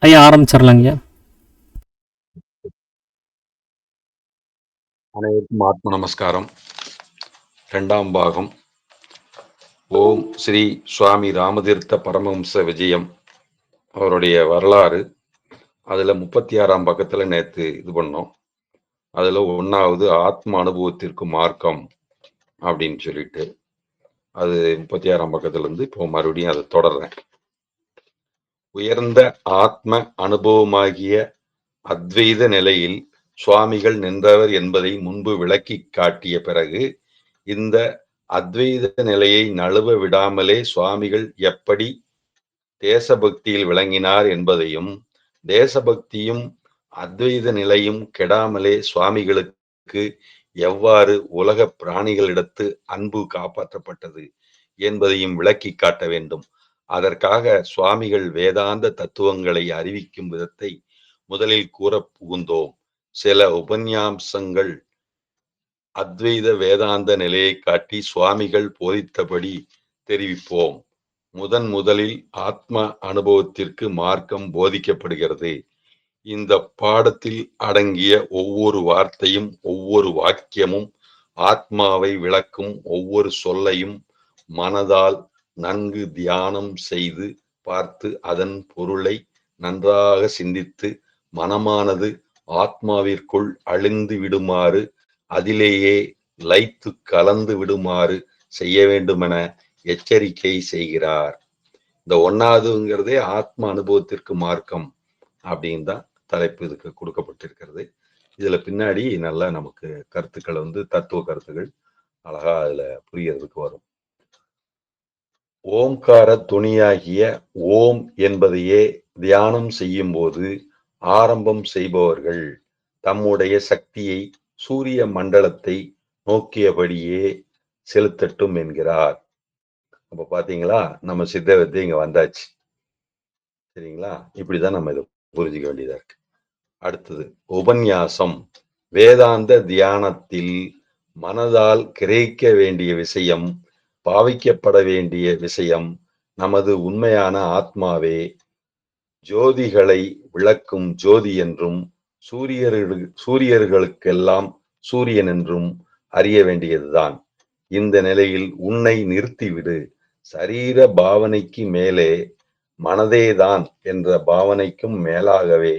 ஐயா ஆரம்பிச்சிடலாங்கய்யா. அனைவருக்கும் ஆத்ம நமஸ்காரம். 2ஆம் பாகம். ஓம் ஸ்ரீ சுவாமி ராமதீர்த்த பரமஹம்ச விஜயம் அவருடைய வரலாறு. அதுல 36ஆம் பக்கத்துல நேத்து இது பண்ணோம். அதுல 1வது ஆத்ம அனுபவத்திற்கு மார்க்கம் அப்படின்னு சொல்லிட்டு அது 36ஆம் பக்கத்துல இருந்து இப்போ மறுபடியும் அதை தொடர்றேன். உயர்ந்த ஆத்ம அனுபவமாகிய அத்வைத நிலையில் சுவாமிகள் நின்றவர் என்பதை முன்பு விளக்கி காட்டிய பிறகு இந்த அத்வைத நிலையை நழுவ விடாமலே சுவாமிகள் எப்படி தேசபக்தியில் விளங்கினார் என்பதையும், தேசபக்தியும் அத்வைத நிலையும் கெடாமலே சுவாமிகளுக்கு எவ்வாறு உலக பிராணிகளிடத்து அன்பு காப்பாற்றப்பட்டது என்பதையும் விளக்கி காட்ட வேண்டும். அதற்காக சுவாமிகள் வேதாந்த தத்துவங்களை அறிவிக்கும் விதத்தை முதலில் கூற புகுந்தோம். சில உபன்யாசங்கள் அத்வைத வேதாந்த நிலையை காட்டி சுவாமிகள் போதித்தபடி தெரிவிப்போம். முதலில் ஆத்ம அனுபவத்திற்கு மார்க்கம் போதிக்கப்படுகிறது. இந்த பாடத்தில் அடங்கிய ஒவ்வொரு வார்த்தையும் ஒவ்வொரு வாக்கியமும் ஆத்மாவை விளக்கும் ஒவ்வொரு சொல்லையும் மனதால் நன்கு தியானம் செய்து பார்த்து அதன் பொருளை நன்றாக சிந்தித்து மனமானது ஆத்மாவிற்குள் அழிந்து விடுமாறு அதிலேயே லயித்து கலந்து விடுமாறு செய்ய வேண்டுமென எச்சரிக்கை செய்கிறார். இந்த 1வதுங்கிறதே ஆத்ம அனுபவத்திற்கு மார்க்கம் அப்படின்னு தான் தலைப்பு இதுக்கு கொடுக்கப்பட்டிருக்கிறது. இதுல பின்னாடி நல்லா நமக்கு கருத்துக்கள் தத்துவ கருத்துக்கள் அழகா அதுல புரியறதுக்கு வரும். ஓம்கார துணியாகிய ஓம் என்பதையே தியானம் செய்யும் போது ஆரம்பம் செய்பவர்கள் தம்முடைய சக்தியை சூரிய மண்டலத்தை நோக்கியபடியே செலுத்தட்டும் என்கிறார். அப்ப பாத்தீங்களா, நம்ம சித்த வித்தை இங்க வந்தாச்சு. சரிங்களா? இப்படிதான் நம்ம இதை புரிஞ்சுக்க வேண்டியதா இருக்கு. அடுத்தது உபன்யாசம். வேதாந்த தியானத்தில் மனதால் கிரகிக்க வேண்டிய விஷயம், பாவிக்கப்பட வேண்டிய விஷயம் நமது உண்மையான ஆத்மாவே ஜோதிகளை விளக்கும் ஜோதி என்றும் சூரியர்களுக்கெல்லாம் சூரியன் என்றும் அறிய வேண்டியதுதான். இந்த நிலையில் உன்னை நிறுத்திவிடு. சரீர பாவனைக்கு மேலே மனதேதான் என்ற பாவனைக்கும் மேலாகவே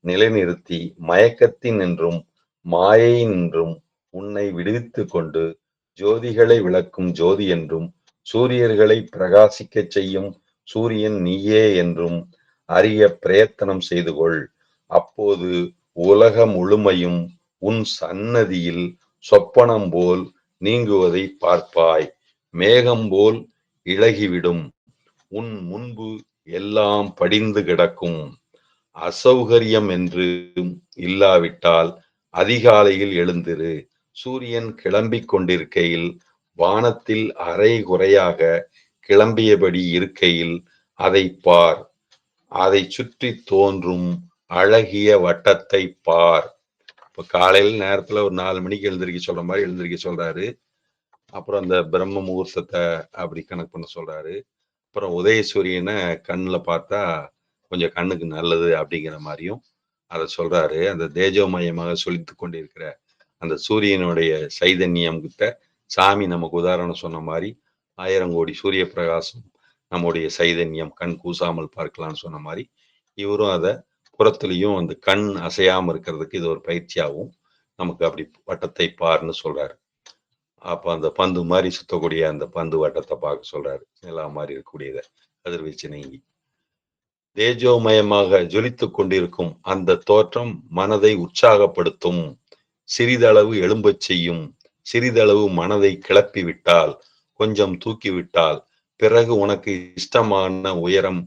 நிலைநிறுத்தி மயக்கத்தின் என்றும் மாயை நின்றும் உன்னை விடுவித்துக் கொண்டு ஜோதிகளை விளக்கும் ஜோதி என்றும் சூரியர்களை பிரகாசிக்கச் செய்யும் சூரியன் நீயே என்றும் அறிய பிரயத்தனம் செய்து கொள். அப்போது உலக முழுமையும் உன் சன்னதியில் சொப்பனம் போல் நீங்குவதை பார்ப்பாய். மேகம் போல் இளகிவிடும். உன் முன்பு எல்லாம் படிந்து கிடக்கும். அசௌகரியம் என்று இல்லாவிட்டால் அதிகாலையில் எழுந்திரு. சூரியன் கிளம்பிக் கொண்டிருக்கையில் வானத்தில் அரை குறையாக கிளம்பியபடி இருக்கையில் அதை பார். அதை சுற்றி தோன்றும் அழகிய வட்டத்தை பார். இப்ப காலையில் நேரத்துல ஒரு 4 மணிக்கு எழுந்திருக்க சொல்ற மாதிரி எழுந்திருக்க சொல்றாரு. அப்புறம் அந்த பிரம்ம முகூர்த்தத்தை அப்படி கணக்கு பண்ண சொல்றாரு. அப்புறம் உதயசூரியனை கண்ணுல பார்த்தா கொஞ்சம் கண்ணுக்கு நல்லது அப்படிங்கிற மாதிரியும் அதை சொல்றாரு. அந்த தேஜோமயமாக சொலித்து கொண்டிருக்கிற அந்த சூரியனுடைய சைதன்யம் கிட்ட சாமி நமக்கு உதாரணம் சொன்ன மாதிரி 1000 கோடி சூரிய பிரகாசம் நம்முடைய சைதன்யம் கண் கூசாமல் பார்க்கலாம்னு சொன்ன மாதிரி இவரும் அதை புறத்துலையும் அந்த கண் அசையாம இருக்கிறதுக்கு இது ஒரு பயிற்சியாகவும் நமக்கு அப்படி வட்டத்தை பார்ன்னு சொல்றாரு. அப்ப அந்த பந்து மாதிரி சுத்தக்கூடிய அந்த பந்து வட்டத்தை பார்க்க சொல்றாரு. எல்லா மாதிரி இருக்கக்கூடியதை கதிர்வீச்சு நீங்கி தேஜோமயமாக ஜொலித்துக் கொண்டிருக்கும் அந்த தோற்றம் மனதை உற்சாகப்படுத்தும். சிறிதளவு எழும்பச் செய்யும். சிறிதளவு மனதை கிளப்பி விட்டால், கொஞ்சம் தூக்கிவிட்டால், பிறகு உனக்கு இஷ்டமான உயரம்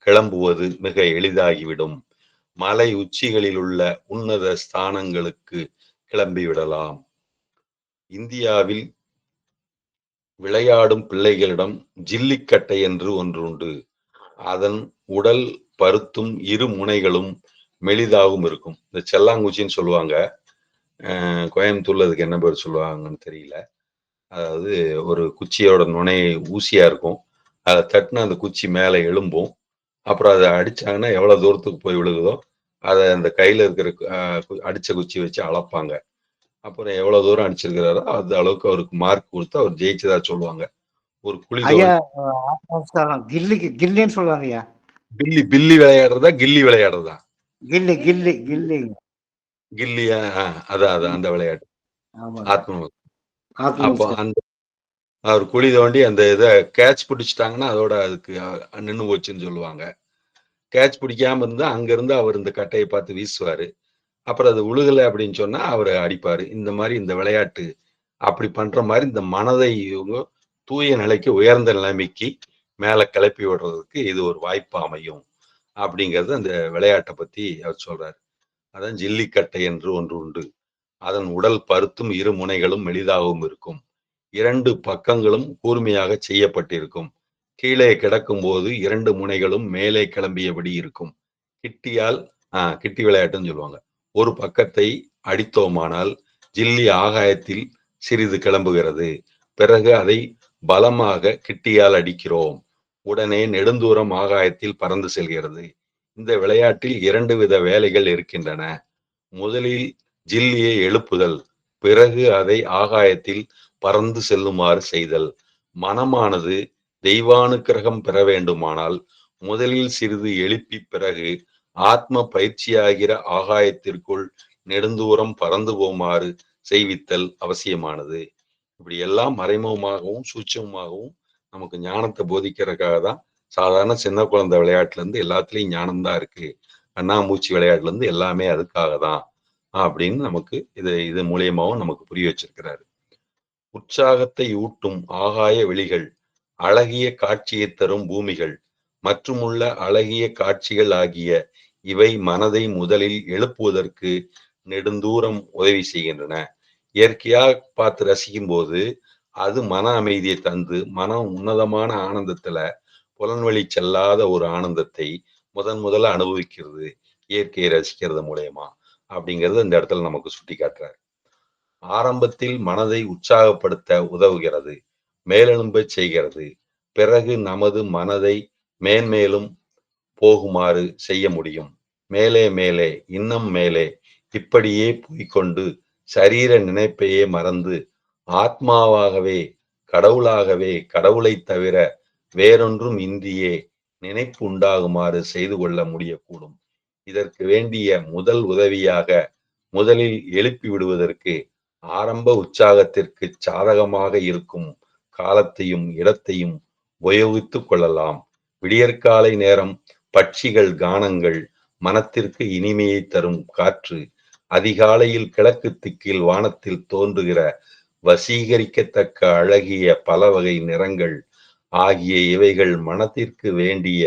கிளம்புவது மிக எளிதாகிவிடும். மலை உச்சிகளில் உள்ள உன்னத ஸ்தானங்களுக்கு கிளம்பிவிடலாம். இந்தியாவில் விளையாடும் பிள்ளைகளிடம் ஜில்லிக்கட்டை என்று ஒன்று உண்டு. அதன் உடல் பருத்தும் இரு முனைகளும் மெலிதாகவும் இருக்கும். இந்த செல்லாங்குச்சின்னு சொல்லுவாங்க. கோயம்புத்தூர்ல அதுக்கு என்ன பேர் சொல்லுவாங்கன்னு தெரியல. அதாவது ஒரு குச்சியோட நுனை ஊசியா இருக்கும். அதை தட்டின அந்த குச்சி மேலே எழும்பும். அப்புறம் அத அடிச்சாங்கன்னா எவ்வளவு தூரத்துக்கு போய் விழுகுதோ, அத அந்த கையில இருக்கிற அடிச்ச குச்சி வச்சு அளப்பாங்க. அப்புறம் எவ்வளவு தூரம் அடிச்சிருக்கிறாரோ, அந்த அளவுக்கு அவருக்கு மார்க் குடுத்து அவர் ஜெயிச்சதா சொல்லுவாங்க. ஒரு குழி ஐயா, தோண்டி நமஸ்காரம். கில்லின்னு சொல்லுவாங்கய்யா. பில்லி பில்லி விளையாடுறதா? கில்லி விளையாடுறதா? கில்லிங்க. கில்லியா? அதான் ம். அந்த விளையாட்டு. ஆமாங்க. ஆத்ம அப்போ ஆத்மவிஸ்வாசம். அந்த அவர் குழி தோண்டி அந்த இத கேட்ச் பிடிச்சுட்டாங்கன்னா, அதோட அதுக்கு நின்னு போச்சுன்னு சொல்லுவாங்க. கேட்ச் பிடிக்காம இருந்தா, அங்கருந்து அவர் இந்த கட்டைய பார்த்து வீசுவாரு. அப்புறம் அது உழுகல அப்படின்னு சொன்னா, அவரு அடிப்பாரு. இந்த மாரி இந்த விளையாட்டு, அப்படி பண்ற மாரி இந்த மனதை இவங்க தூய நிலைக்கு, உயர்ந்த நிலைமைக்கு மேல கிளப்பி விடுறதுக்கு இது ஒரு வாய்ப்பு அமையும். அப்படிங்கிறது அந்த விளையாட்ட பத்தி அவர் சொல்றாரு. அதான் ஜல்லிக்கட்டை என்று ஒன்று உண்டு. அதன் உடல் பருத்தும் இரு முனைகளும் மெலிதாகவும் இருக்கும். 2 பக்கங்களும் கூர்மையாக செய்யப்பட்டிருக்கும். கீழே கிடக்கும்போது 2 முனைகளும் மேலே கிளம்பியபடி இருக்கும். கிட்டியால் கிட்டி விளையாட்டுன்னு சொல்லுவாங்க. ஒரு பக்கத்தை அடித்தோமானால் ஜில்லி ஆகாயத்தில் சிறிது கிளம்புகிறது. பிறகு அதை பலமாக கிட்டியால் அடிக்கிறோம். உடனே நெடுந்தூரம் ஆகாயத்தில் பறந்து செல்கிறது. இந்த விளையாட்டில் 2 வித வேலைகள் இருக்கின்றன. முதலில் ஜில்லியை எழுப்புதல், பிறகு அதை ஆகாயத்தில் பறந்து செல்லுமாறு செய்தல். மனமானது தெய்வானுக்கிரகம் பெற வேண்டுமானால் முதலில் சிறிது எழுப்பி பிறகு ஆத்ம பயிற்சியாகிற ஆகாயத்திற்குள் நெடுந்தூரம் பறந்து போமாறு செய்வித்தல் அவசியமானது. இப்படி எல்லாம் மறைமுகமாகவும் சூட்சமாகவும் நமக்கு ஞானத்தை போதிக்கிறதுக்காக தான் சாதாரண சின்ன குழந்தை விளையாட்டுல இருந்து எல்லாத்துலயும் ஞானம் தான் இருக்கு. கண்ணாமூச்சி விளையாட்டுல இருந்து எல்லாமே அதுக்காக தான் அப்படின்னு நமக்கு இது மூலியமாவும் நமக்கு புரிய வச்சிருக்கிறாரு. உற்சாகத்தை ஊட்டும் ஆகாய வெளிகள், அழகிய காட்சியை தரும் பூமிகள் மற்றுமுள்ள அழகிய காட்சிகள் ஆகிய இவை மனதை முதலில் எழுப்புவதற்கு நெடுந்தூரம் உதவி செய்கின்றன. இயற்கையா பார்த்து ரசிக்கும் போது அது மன அமைதியை தந்து மனம் உன்னதமான ஆனந்தத்துல புலன்வழி செல்லாத ஒரு ஆனந்தத்தை முதல்ல அனுபவிக்கிறது இயற்கையை ரசிக்கிறது மூலயமா அப்படிங்கிறது இந்த இடத்துல நமக்கு சுட்டி காட்டுறாரு. ஆரம்பத்தில் மனதை உற்சாகப்படுத்த உதவுகிறது, மேலெழும்பச் செய்கிறது. பிறகு நமது மனதை மேன்மேலும் போகுமாறு செய்ய முடியும். மேலே மேலே இன்னும் மேலே இப்படியே போய்க்கொண்டு சரீர நினைப்பையே மறந்து ஆத்மாவாகவே கடவுளாகவே கடவுளைத் தவிர வேறொன்றும் இன்றியே நினைப்பு உண்டாகுமாறு செய்து கொள்ள முடியக்கூடும். இதற்கு வேண்டிய முதல் உதவியாக முதலில் எழுப்பி விடுவதற்கு ஆரம்ப உற்சாகத்திற்கு சாதகமாக இருக்கும் காலத்தையும் இடத்தையும் உபயோகித்துக் கொள்ளலாம். விடியற்காலை நேரம் பட்சிகள் கானங்கள், மனத்திற்கு இனிமையை தரும் காற்று, அதிகாலையில் கிழக்கு திக்கில் வானத்தில் தோன்றுகிற வசீகரிக்கத்தக்க அழகிய பல வகை நிறங்கள் ஆகிய இவைகள் மனத்திற்கு வேண்டிய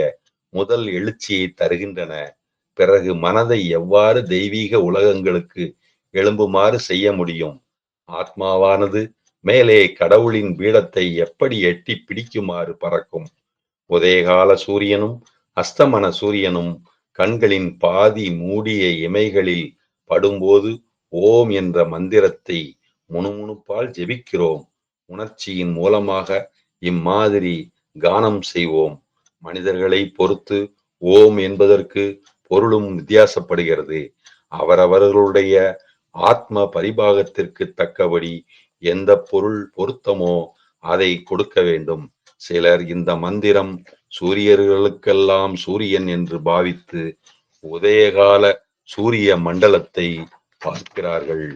முதல் எழுச்சியை தருகின்றன. பிறகு மனதை எவ்வாறு தெய்வீக உலகங்களுக்கு எழும்புமாறு செய்ய முடியும்? ஆத்மாவானது மேலே கடவுளின் பீடத்தை எப்படி எட்டி பிடிக்குமாறு பறக்கும்? உதயகால சூரியனும் அஸ்தமன சூரியனும் கண்களின் பாதி மூடிய இமைகளில் படும்போது ஓம் என்ற மந்திரத்தை முணுமுணுப்பால் ஜெபிக்கிறோம். உணர்ச்சியின் மூலமாக இம்மாதிரி கானம் செய்வோம். மனிதர்களை பொறுத்து ஓம் என்பதற்கு பொருளும் வித்தியாசப்படுகிறது. அவரவர்களுடைய ஆத்ம பரிபாகத்திற்கு தக்கபடி எந்த பொருள் பொருத்தமோ அதை கொடுக்க வேண்டும். சிலர் இந்த மந்திரம் சூரியர்களுக்கெல்லாம் சூரியன் என்று பாவித்து உதயகால சூரிய மண்டலத்தை பார்க்கிறார்கள்.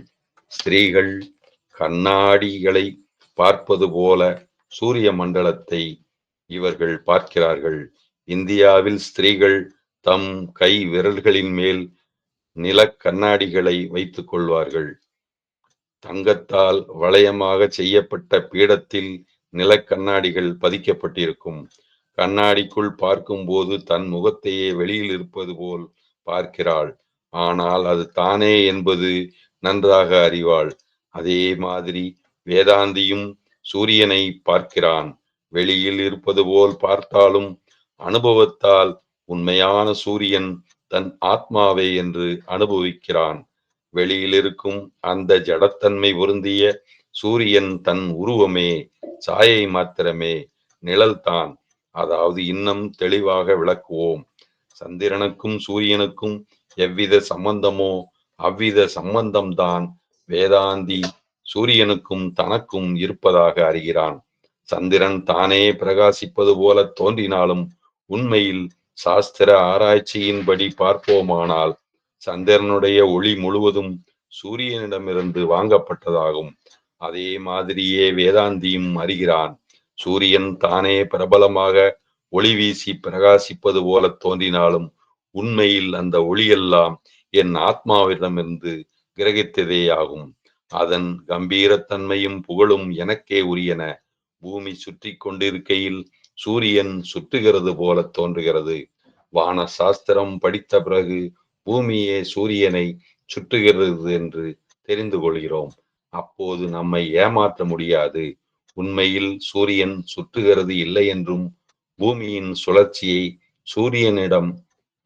ஸ்திரீகள் கண்ணாடிகளை பார்ப்பது போல சூரிய மண்டலத்தை இவர்கள் பார்க்கிறார்கள். இந்தியாவில் ஸ்திரீகள் தம் கை விரல்களின் மேல் நிலக் கண்ணாடிகளை வைத்துக் கொள்வார்கள். தங்கத்தால் வளையமாக செய்யப்பட்ட பீடத்தில் நிலக்கண்ணாடிகள் பதிக்கப்பட்டிருக்கும். கண்ணாடிக்குள் பார்க்கும்போது தன் முகத்தையே வெளியில் இருப்பது போல் பார்க்கிறாள். ஆனால் அது தானே என்பது நன்றாக அறிவாள். அதே மாதிரி வேதாந்தியும் சூரியனை பார்க்கிறான். வெளியில் இருப்பது போல் பார்த்தாலும் அனுபவத்தால் உண்மையான சூரியன் தன் ஆத்மாவே என்று அனுபவிக்கிறான். வெளியில் இருக்கும் அந்த ஜடத்தன்மை பொருந்திய சூரியன் தன் உருவமே, சாயை மாத்திரமே, நிழல்தான். அதாவது இன்னும் தெளிவாக விளக்குவோம். சந்திரனுக்கும் சூரியனுக்கும் எவ்வித சம்பந்தமோ அவ்வித சம்பந்தம்தான் வேதாந்தி சூரியனுக்கும் தனக்கும் இருப்பதாக அறிகிறான். சந்திரன் தானே பிரகாசிப்பது போல தோன்றினாலும் உண்மையில் சாஸ்திர ஆராய்ச்சியின்படி பார்ப்போமானால் சந்திரனுடைய ஒளி முழுவதும் சூரியனிடமிருந்து வாங்கப்பட்டதாகும். அதே மாதிரியே வேதாந்தியும் அறிகிறான். சூரியன் தானே பிரபலமாக ஒளி வீசி பிரகாசிப்பது போல தோன்றினாலும் உண்மையில் அந்த ஒளியெல்லாம் என் ஆத்மாவிடமிருந்து கிரகித்ததேயாகும். அதன் கம்பீரத்தன்மையும் புகழும் எனக்கே உரியன. பூமி சுற்றி கொண்டிருக்கையில் சூரியன் சுற்றுகிறது போல தோன்றுகிறது. வான சாஸ்திரம் படித்த பிறகு பூமியே சூரியனை சுற்றுகிறது என்று தெரிந்து கொள்கிறோம். அப்போது நம்மை ஏமாற்ற முடியாது. உண்மையில் சூரியன் சுற்றுகிறது இல்லை என்றும் பூமியின் சுழற்சியை சூரியனிடம்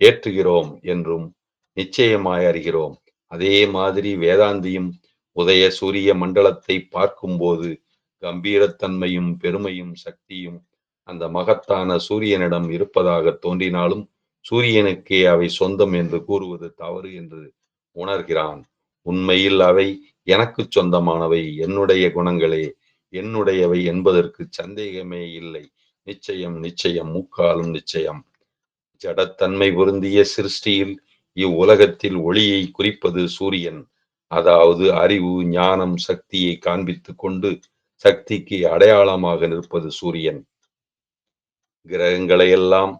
ஏற்றுகிறோம் என்றும் நிச்சயமாய் அறிகிறோம். அதே மாதிரி வேதாந்தியும் உதய சூரிய மண்டலத்தை பார்க்கும்போது கம்பீரத்தன்மையும் பெருமையும் சக்தியும் அந்த மகத்தான சூரியனிடம் இருப்பதாக தோன்றினாலும் சூரியனுக்கே அவை சொந்தம் என்று கூறுவது தவறு என்று உணர்கிறான். உண்மையில் அவை எனக்கு சொந்தமானவை, என்னுடைய குணங்களே, என்னுடையவை என்பதற்கு சந்தேகமே இல்லை. நிச்சயம் நிச்சயம், முக்காலும் நிச்சயம். ஜடத்தன்மை பொருந்திய சிருஷ்டியில் இவ்வுலகத்தில் ஒளியை குறிப்பது சூரியன். அதாவது அறிவு ஞானம் சக்தியை காண்பித்துக் கொண்டு சக்திக்கு அடையாளமாக நிற்பது சூரியன். கிரகங்களையெல்லாம்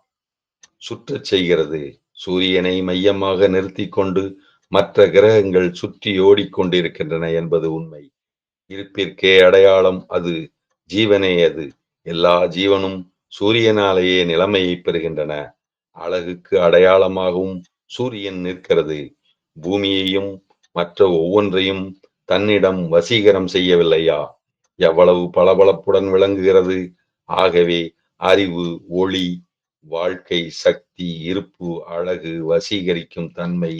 சுற்றச் செய்கிறது. சூரியனை மையமாக நிறுத்தி கொண்டு மற்ற கிரகங்கள் சுற்றி ஓடிக்கொண்டிருக்கின்றன என்பது உண்மை. இருப்பிற்கே அடையாளம் அது, ஜீவனே அது. எல்லா ஜீவனும் சூரியனாலேயே நிலைமையை பெறுகின்றன. அழகுக்கு அடையாளமாகவும் சூரியன் நிற்கிறது. பூமியையும் மற்ற ஒவ்வொன்றையும் தன்னிடம் வசீகரம் செய்யவில்லையா? எவ்வளவு பளபளப்புடன் விளங்குகிறது. ஆகவே அறிவு, ஒளி, வாழ்க்கை, சக்தி, இருப்பு, அழகு, வசீகரிக்கும் தன்மை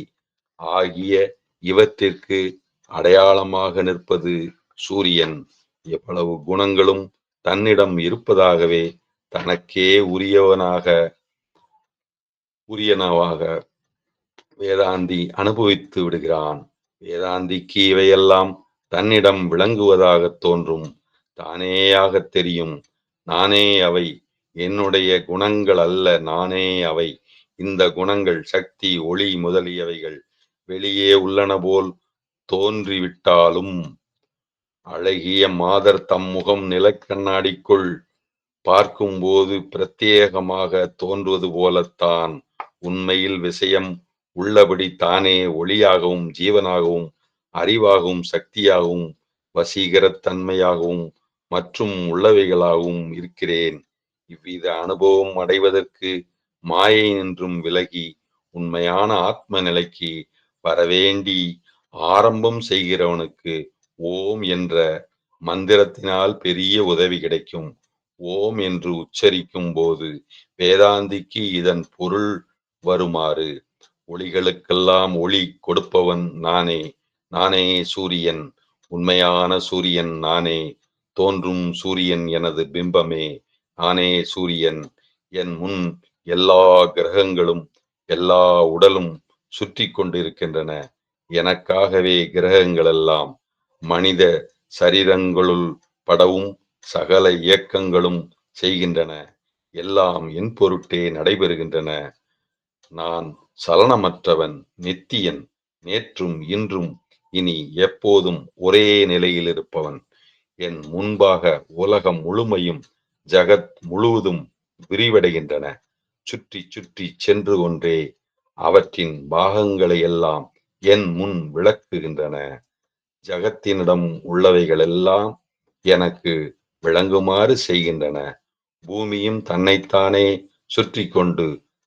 ஆகிய இவற்றிற்கு அடையாளமாக நிற்பது சூரியன். எவ்வளவு குணங்களும் தன்னிடம் இருப்பதாகவே தனக்கே உரியனவாக வேதாந்தி அனுபவித்து விடுகிறான். வேதாந்திக்கு இவையெல்லாம் தன்னிடம் விளங்குவதாக தோன்றும். தானேயாக தெரியும். நானே அவை, என்னுடைய குணங்கள் அல்ல, நானே அவை. இந்த குணங்கள் சக்தி, ஒளி முதலியவைகள் வெளியே உள்ளன போல் தோன்றிவிட்டாலும் அழகிய மாதர் தம் முகம் நிலக்கண்ணாடிக்குள் பார்க்கும்போது பிரத்யேகமாக தோன்றுவது போலத்தான் உண்மையில் விஷயம் உள்ளபடி தானே ஒளியாகவும் ஜீவனாகவும் அறிவாகவும் சக்தியாகவும் வசீகரத்தன்மையாகவும் மற்றும் உள்ளவைகளாகவும் இருக்கிறேன். இவ்வித அனுபவம் அடைவதற்கு மாயை நின்றும் விலகி உண்மையான ஆத்ம நிலைக்கு வரவேண்டி ஆரம்பம் செய்கிறவனுக்கு ஓம் என்ற மந்திரத்தினால் பெரிய உதவி கிடைக்கும். ஓம் என்று உச்சரிக்கும் போது வேதாந்திக்கு இதன் பொருள் வருமாறு: ஒளிகளுக்கெல்லாம் ஒளி கொடுப்பவன் நானே, நானே சூரியன், உண்மையான சூரியன் நானே, தோன்றும் சூரியன் எனது பிம்பமே, நானே சூரியன். என் முன் எல்லா கிரகங்களும் எல்லா உடலும் சுற்றி கொண்டிருக்கின்றன. எனக்காகவே கிரகங்களெல்லாம் மனித சரீரங்களுள் படவும் சகல இயக்கங்களும் செய்கின்றன. எல்லாம் என் பொருட்டே நடைபெறுகின்றன. நான் சலனமற்றவன், நித்தியன், நேற்றும் இன்றும் இனி எப்போதும் ஒரே நிலையில் இருப்பவன். என் முன்பாக உலகம் முழுமையும் ஜகத் முழுவதும் விரிவடைகின்றன. சுற்றி சுற்றி சென்று கொண்டே அவற்றின் பாகங்களை எல்லாம் என் முன் விளக்குகின்றன. ஜகத்தினிடம் உள்ளவைகளெல்லாம் எனக்கு விளங்குமாறு செய்கின்றன. பூமியும் தன்னைத்தானே சுற்றி கொண்டு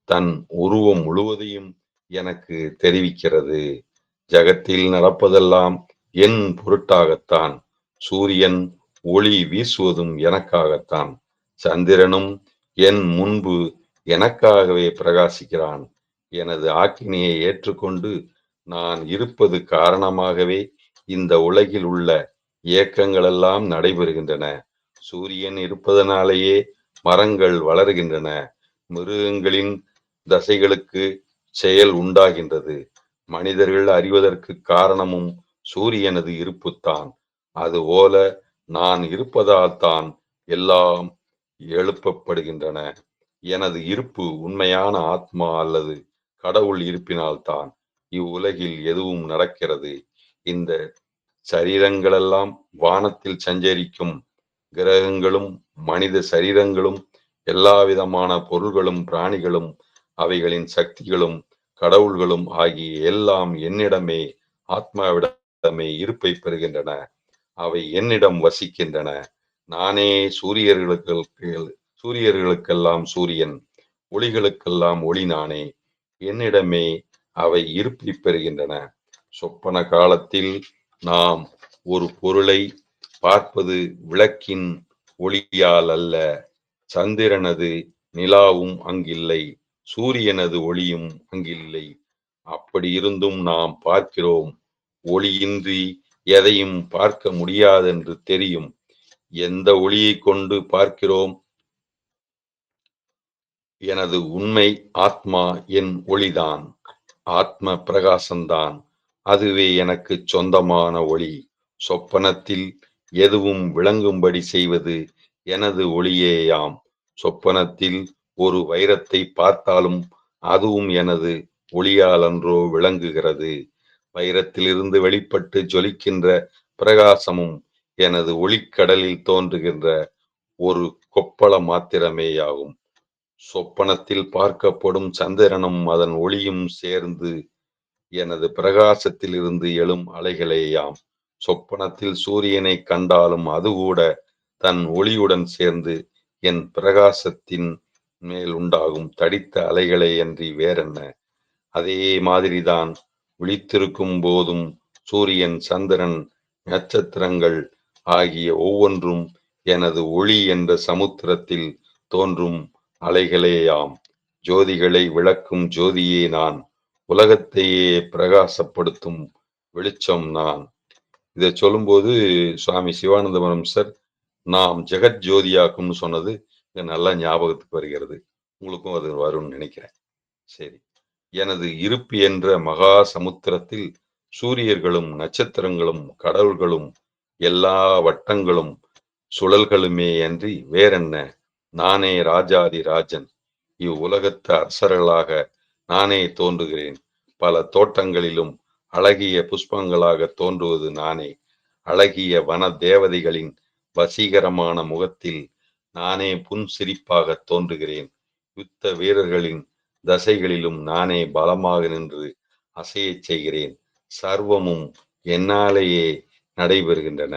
தன் உருவம் முழுவதையும் எனக்கு தெரிவிக்கிறது. ஜகத்தில் நடப்பதெல்லாம் என் பொருட்டாகத்தான். சூரியன் ஒளி வீசுவதும் எனக்காகத்தான். சந்திரனும் என் முன்பு எனக்காகவே பிரகாசிக்கிறான். எனது ஆக்கினையை ஏற்றுக்கொண்டு நான் இருப்பது காரணமாகவே இந்த உலகில் உள்ள இயக்கங்களெல்லாம் நடைபெறுகின்றன. சூரியன் இருப்பதனாலேயே மரங்கள் வளர்கின்றன. மிருகங்களின் தசைகளுக்கு செயல் உண்டாகின்றது. மனிதர்கள் அறிவதற்கு காரணமும் சூரியனது இருப்புத்தான். அதுபோல நான் இருப்பதால் தான் எல்லாம் எழுப்பப்படுகின்றன. எனது இருப்பு உண்மையான ஆத்மா அல்லது கடவுள் இருப்பினால்தான் இவ்வுலகில் எதுவும் நடக்கிறது. இந்த சரீரங்களெல்லாம் வானத்தில் சஞ்சரிக்கும் கிரகங்களும் மனித சரீரங்களும் எல்லாவிதமான பொருள்களும் பிராணிகளும் அவைகளின் சக்திகளும் கடவுள்களும் ஆகிய எல்லாம் என்னிடமே ஆத்மாவிடமே இருப்பை பெறுகின்றன. அவை என்னிடம் வசிக்கின்றன. நானே சூரியர்களுக்கெல்லாம் சூரியன், ஒளிகளுக்கெல்லாம் ஒளி நானே. என்னிடமே அவை இருப்பை பெறுகின்றன. சொப்பன காலத்தில் நாம் ஒரு பொருளை பார்ப்பது விளக்கின் ஒளியால் அல்ல. சந்திரனது நிலாவும் அங்கில்லை, சூரியனது ஒளியும் அங்கில்லை. அப்படி இருந்தும் நாம் பார்க்கிறோம். ஒளியின்றி எதையும் பார்க்க முடியாதென்று தெரியும். எந்த ஒளியை கொண்டு பார்க்கிறோம்? எனது உண்மை ஆத்மா என் ஒளிதான், ஆத்ம பிரகாசம்தான். அதுவே எனக்கு சொந்தமான ஒளி. சொப்பனத்தில் எதுவும் விளங்கும்படி செய்வது எனது ஒளியேயாம். சொப்பனத்தில் ஒரு வைரத்தை பார்த்தாலும் அதுவும் எனது ஒளியால் அன்றோ விளங்குகிறது. வைரத்திலிருந்து வெளிப்பட்டு ஜொலிக்கின்ற பிரகாசமும் எனது ஒளிக்கடலில் தோன்றுகின்ற ஒரு கொப்பள மாத்திரமேயாகும். சொப்பனத்தில் பார்க்கப்படும் சந்திரனும் அதன் ஒளியும் சேர்ந்து எனது பிரகாசத்தில் இருந்து எழும் அலைகளேயாம். சொப்பனத்தில் சூரியனை கண்டாலும் அது கூட தன் ஒளியுடன் சேர்ந்து என் பிரகாசத்தின் மேல் உண்டாகும் தடித்த அலைகளே அன்றி வேறென்ன. அதே மாதிரிதான் விழித்திருக்கும் போதும் சூரியன், சந்திரன், நட்சத்திரங்கள் ஆகிய ஒவ்வொன்றும் எனது ஒளி என்ற சமுத்திரத்தில் தோன்றும் அலைகளேயாம். ஜோதிகளை விளக்கும் ஜோதியே நான். உலகத்தையே பிரகாசப்படுத்தும் வெளிச்சம் நான். இதை சொல்லும்போது சுவாமி சிவானந்த பரமஹம்சர் நாம் ஜெகத் ஜோதியாக்கும்னு சொன்னது நல்லா ஞாபகத்துக்கு வருகிறது. உங்களுக்கும் அது வரும்னு நினைக்கிறேன். சரி, எனது இருப்பு என்ற மகா சமுத்திரத்தில் சூரியர்களும் நட்சத்திரங்களும் கடவுள்களும் எல்லா வட்டங்களும் சுழல்களுமே அன்றி வேறென்ன. நானே ராஜாதி ராஜன். இவ்வுலகத்து அரசர்களாக நானே தோன்றுகிறேன். பல தோட்டங்களிலும் அழகிய புஷ்பங்களாக தோன்றுவது நானே. அழகிய வன தேவதைகளின் வசீகரமான முகத்தில் நானே புன்சிரிப்பாக தோன்றுகிறேன். யுத்த வீரர்களின் தசைகளிலும் நானே பலமாக நின்று அசையச் செய்கிறேன். சர்வமும் என்னாலேயே நடைபெறுகின்றன.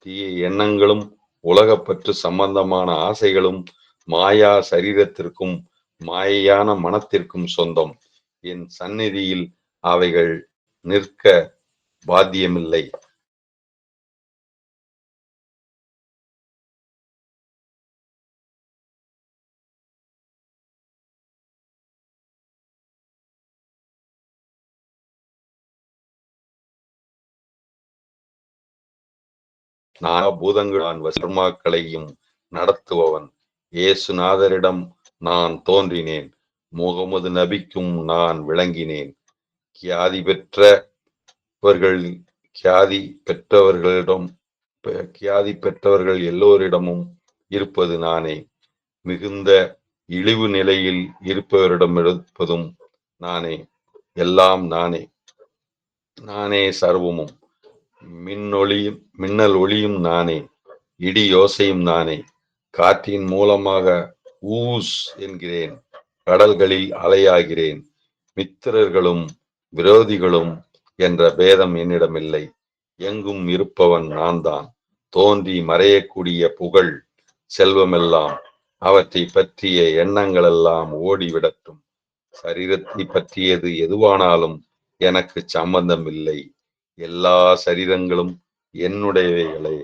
தீய எண்ணங்களும் உலகப்பற்று சம்பந்தமான ஆசைகளும் மாயா சரீரத்திற்கும் மாயையான மனத்திற்கும் சொந்தம். என் சந்நிதியில் அவைகள் நிற்க பாத்தியமில்லை. பூதங்களான் வசர்மாக்களையும் நடத்துபவன். இயேசுநாதரிடம் நான் தோன்றினேன். முகமது நபிக்கும் நான் விளங்கினேன். கியாதி பெற்றவர்கள் எல்லோரிடமும் இருப்பது நானே. மிகுந்த இழிவு நிலையில் இருப்பவரிடம் இருப்பதும் நானே. எல்லாம் நானே. நானே சர்வமும். மின்னல் ஒளியும் நானே. இடி யோசையும் நானே. காற்றின் மூலமாக ஊஸ் என்கிறேன். கடல்களில் அலையாகிறேன். மித்திரர்களும் விரோதிகளும் என்ற பேதம் என்னிடமில்லை. எங்கும் இருப்பவன் நான் தான். தோன்றி மறையக்கூடிய புகழ், செல்வமெல்லாம் அவற்றை பற்றிய எண்ணங்களெல்லாம் ஓடிவிடட்டும். சரீரத்தை பற்றியது எதுவானாலும் எனக்கு சம்பந்தம் இல்லை. எல்லா சரீரங்களும் என்னுடையவைகளே.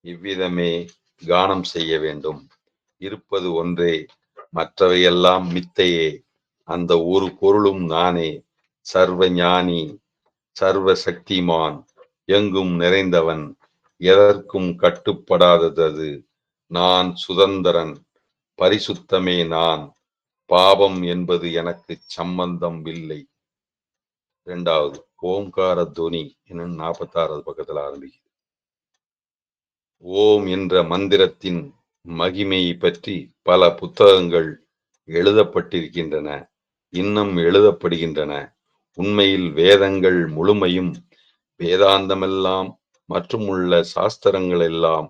இவ்விதமே கானம் செய்ய வேண்டும். இருப்பது ஒன்றே, மற்றவையெல்லாம் மித்தையே. அந்த ஒரு பொருளும் நானே. சர்வ ஞானி, சர்வ சக்திமான், எங்கும் நிறைந்தவன், எதற்கும் கட்டுப்படாதது. நான் சுதந்திரன், பரிசுத்தமே நான். பாவம் என்பது எனக்குச் சம்பந்தம் இல்லை. 2வது ஓம்கார தொனி என்னும் 46வது பக்கத்துல ஆரம்பிக்குது. ஓம் என்ற மந்திரத்தின் மகிமையைப் பற்றி பல புத்தகங்கள் எழுதப்பட்டிருக்கின்றன, இன்னும் எழுதப்படுகின்றன. உண்மையில் வேதங்கள் முழுமையும், வேதாந்தமெல்லாம் மற்றுமுள்ள சாஸ்திரங்கள் எல்லாம்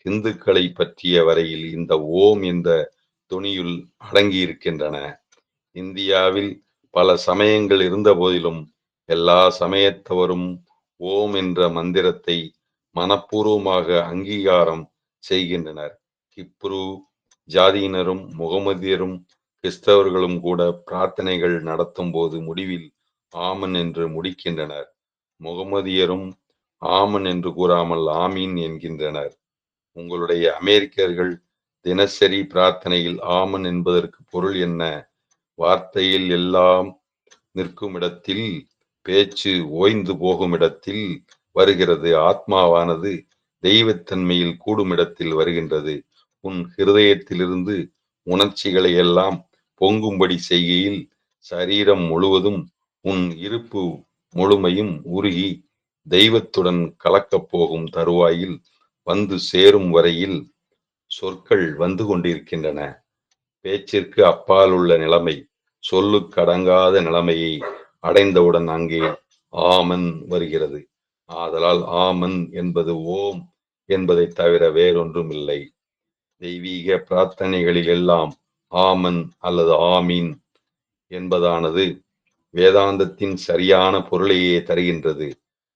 இந்துக்களை பற்றிய வரையில் இந்த ஓம் என்ற தொனியுள் அடங்கியிருக்கின்றன. இந்தியாவில் பல சமயங்கள் இருந்த போதிலும் எல்லா சமயத்தவரும் ஓம் என்ற மந்திரத்தை மனப்பூர்வமாக அங்கீகாரம் செய்கின்றனர். ஹிப்ரு ஜாதியினரும் முகமதியரும் கிறிஸ்தவர்களும் கூட பிரார்த்தனைகள் நடத்தும் போது முடிவில் ஆமன் என்று முடிக்கின்றனர். முகமதியரும் ஆமன் என்று கூறாமல் ஆமீன் என்கின்றனர். உங்களுடைய அமெரிக்கர்கள் தினசரி பிரார்த்தனையில் ஆமன் என்பதற்கு பொருள் என்ன? வார்த்தையில் எல்லாம் நிற்குமிடத்தில், பேச்சு ஓய்ந்து போகுமிடத்தில் வருகிறது. ஆத்மாவானது தெய்வத்தன்மையில் கூடுமிடத்தில் வருகின்றது. உன் ஹிருதயத்திலிருந்து உணர்ச்சிகளை எல்லாம் பொங்கும்படி செய்கையில் சரீரம் முழுவதும் உன் இருப்பு முழுமையும் உருகி தெய்வத்துடன் கலக்கப் போகும் தருவாயில் வந்து சேரும் வரையில் சொற்கள் வந்து கொண்டிருக்கின்றன. பேச்சிற்கு அப்பால் உள்ள நிலைமை, சொல்லுக்கடங்காத நிலைமையை அடைந்தவுடன் அங்கே ஆமன் வருகிறது. ஆதலால் ஆமன் என்பது ஓம் என்பதை தவிர வேறொன்றும் இல்லை. தெய்வீக பிரார்த்தனைகளில் எல்லாம் ஆமன் அல்லது ஆமீன் என்பதானது வேதாந்தத்தின் சரியான பொருளையே தருகின்றது.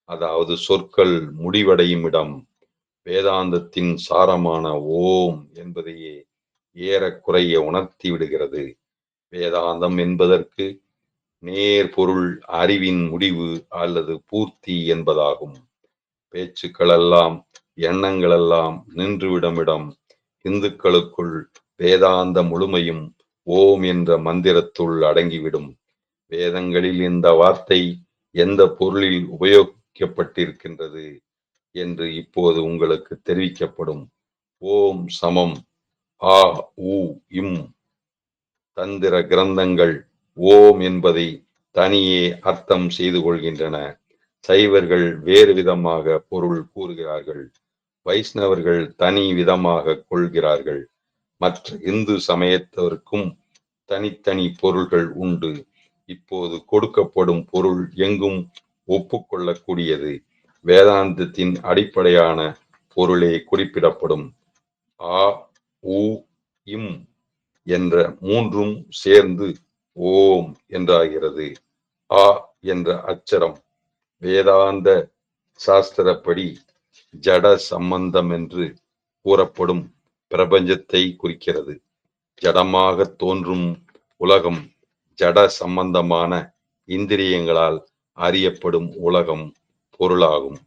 அதாவது சொற்கள் முடிவடையும் இடம். வேதாந்தத்தின் சாரமான ஓம் என்பதையே ஏறக்குறைய உணர்த்தி விடுகிறது. வேதாந்தம் என்பதற்கு நேர் பொருள் அறிவின் முடிவு அல்லது பூர்த்தி என்பதாகும். பேச்சுக்களெல்லாம் எண்ணங்களெல்லாம் நின்றுவிடும் இந்துக்களுக்குள் வேதாந்த முழுமையும் ஓம் என்ற மந்திரத்துள் அடங்கிவிடும். வேதங்களில் இந்த வார்த்தை எந்த பொருளில் உபயோகிக்கப்பட்டிருக்கின்றது என்று இப்போது உங்களுக்கு தெரிவிக்கப்படும். ஓம் சமம் ஆ உ இம். தந்திர கிரந்தங்கள் ஓம் என்பதை தனியே அர்த்தம் செய்து கொள்கின்றன. சைவர்கள் வேறு விதமாக பொருள் கூறுகிறார்கள். வைஷ்ணவர்கள் தனி விதமாக கொள்கிறார்கள். மற்ற இந்து சமயத்தவருக்கும் தனித்தனி பொருள்கள் உண்டு. இப்போது கொடுக்கப்படும் பொருள் எங்கும் ஒப்புக்கொள்ளக்கூடியது. வேதாந்தத்தின் அடிப்படையான பொருளே குறிப்பிடப்படும். ஆ உ இம் என்ற மூன்றும் சேர்ந்து ஓம் என்றாகிறது. ஆ என்ற அச்சரம் வேதாந்த சாஸ்திரப்படி ஜட சம்பந்தம் என்று கூறப்படும் பிரபஞ்சத்தை குறிக்கிறது. ஜடமாக தோன்றும் உலகம் ஜட சம்பந்தமான இந்திரியங்களால் அறியப்படும் உலகம் பொருளாகும்.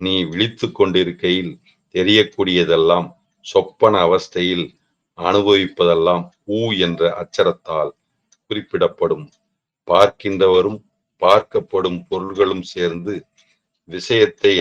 நீ விழித்துக் கொண்டிருக்கையில் தெரியக்கூடியதெல்லாம் சொப்பன அவஸ்தையில் அனுபவிப்பதெல்லாம் ஊ என்ற அச்சரத்தால் குறிப்பிடப்படும். பார்க்கின்றவரும் பார்க்கப்படும் பொருள்களும் சேர்ந்து விஷயத்தை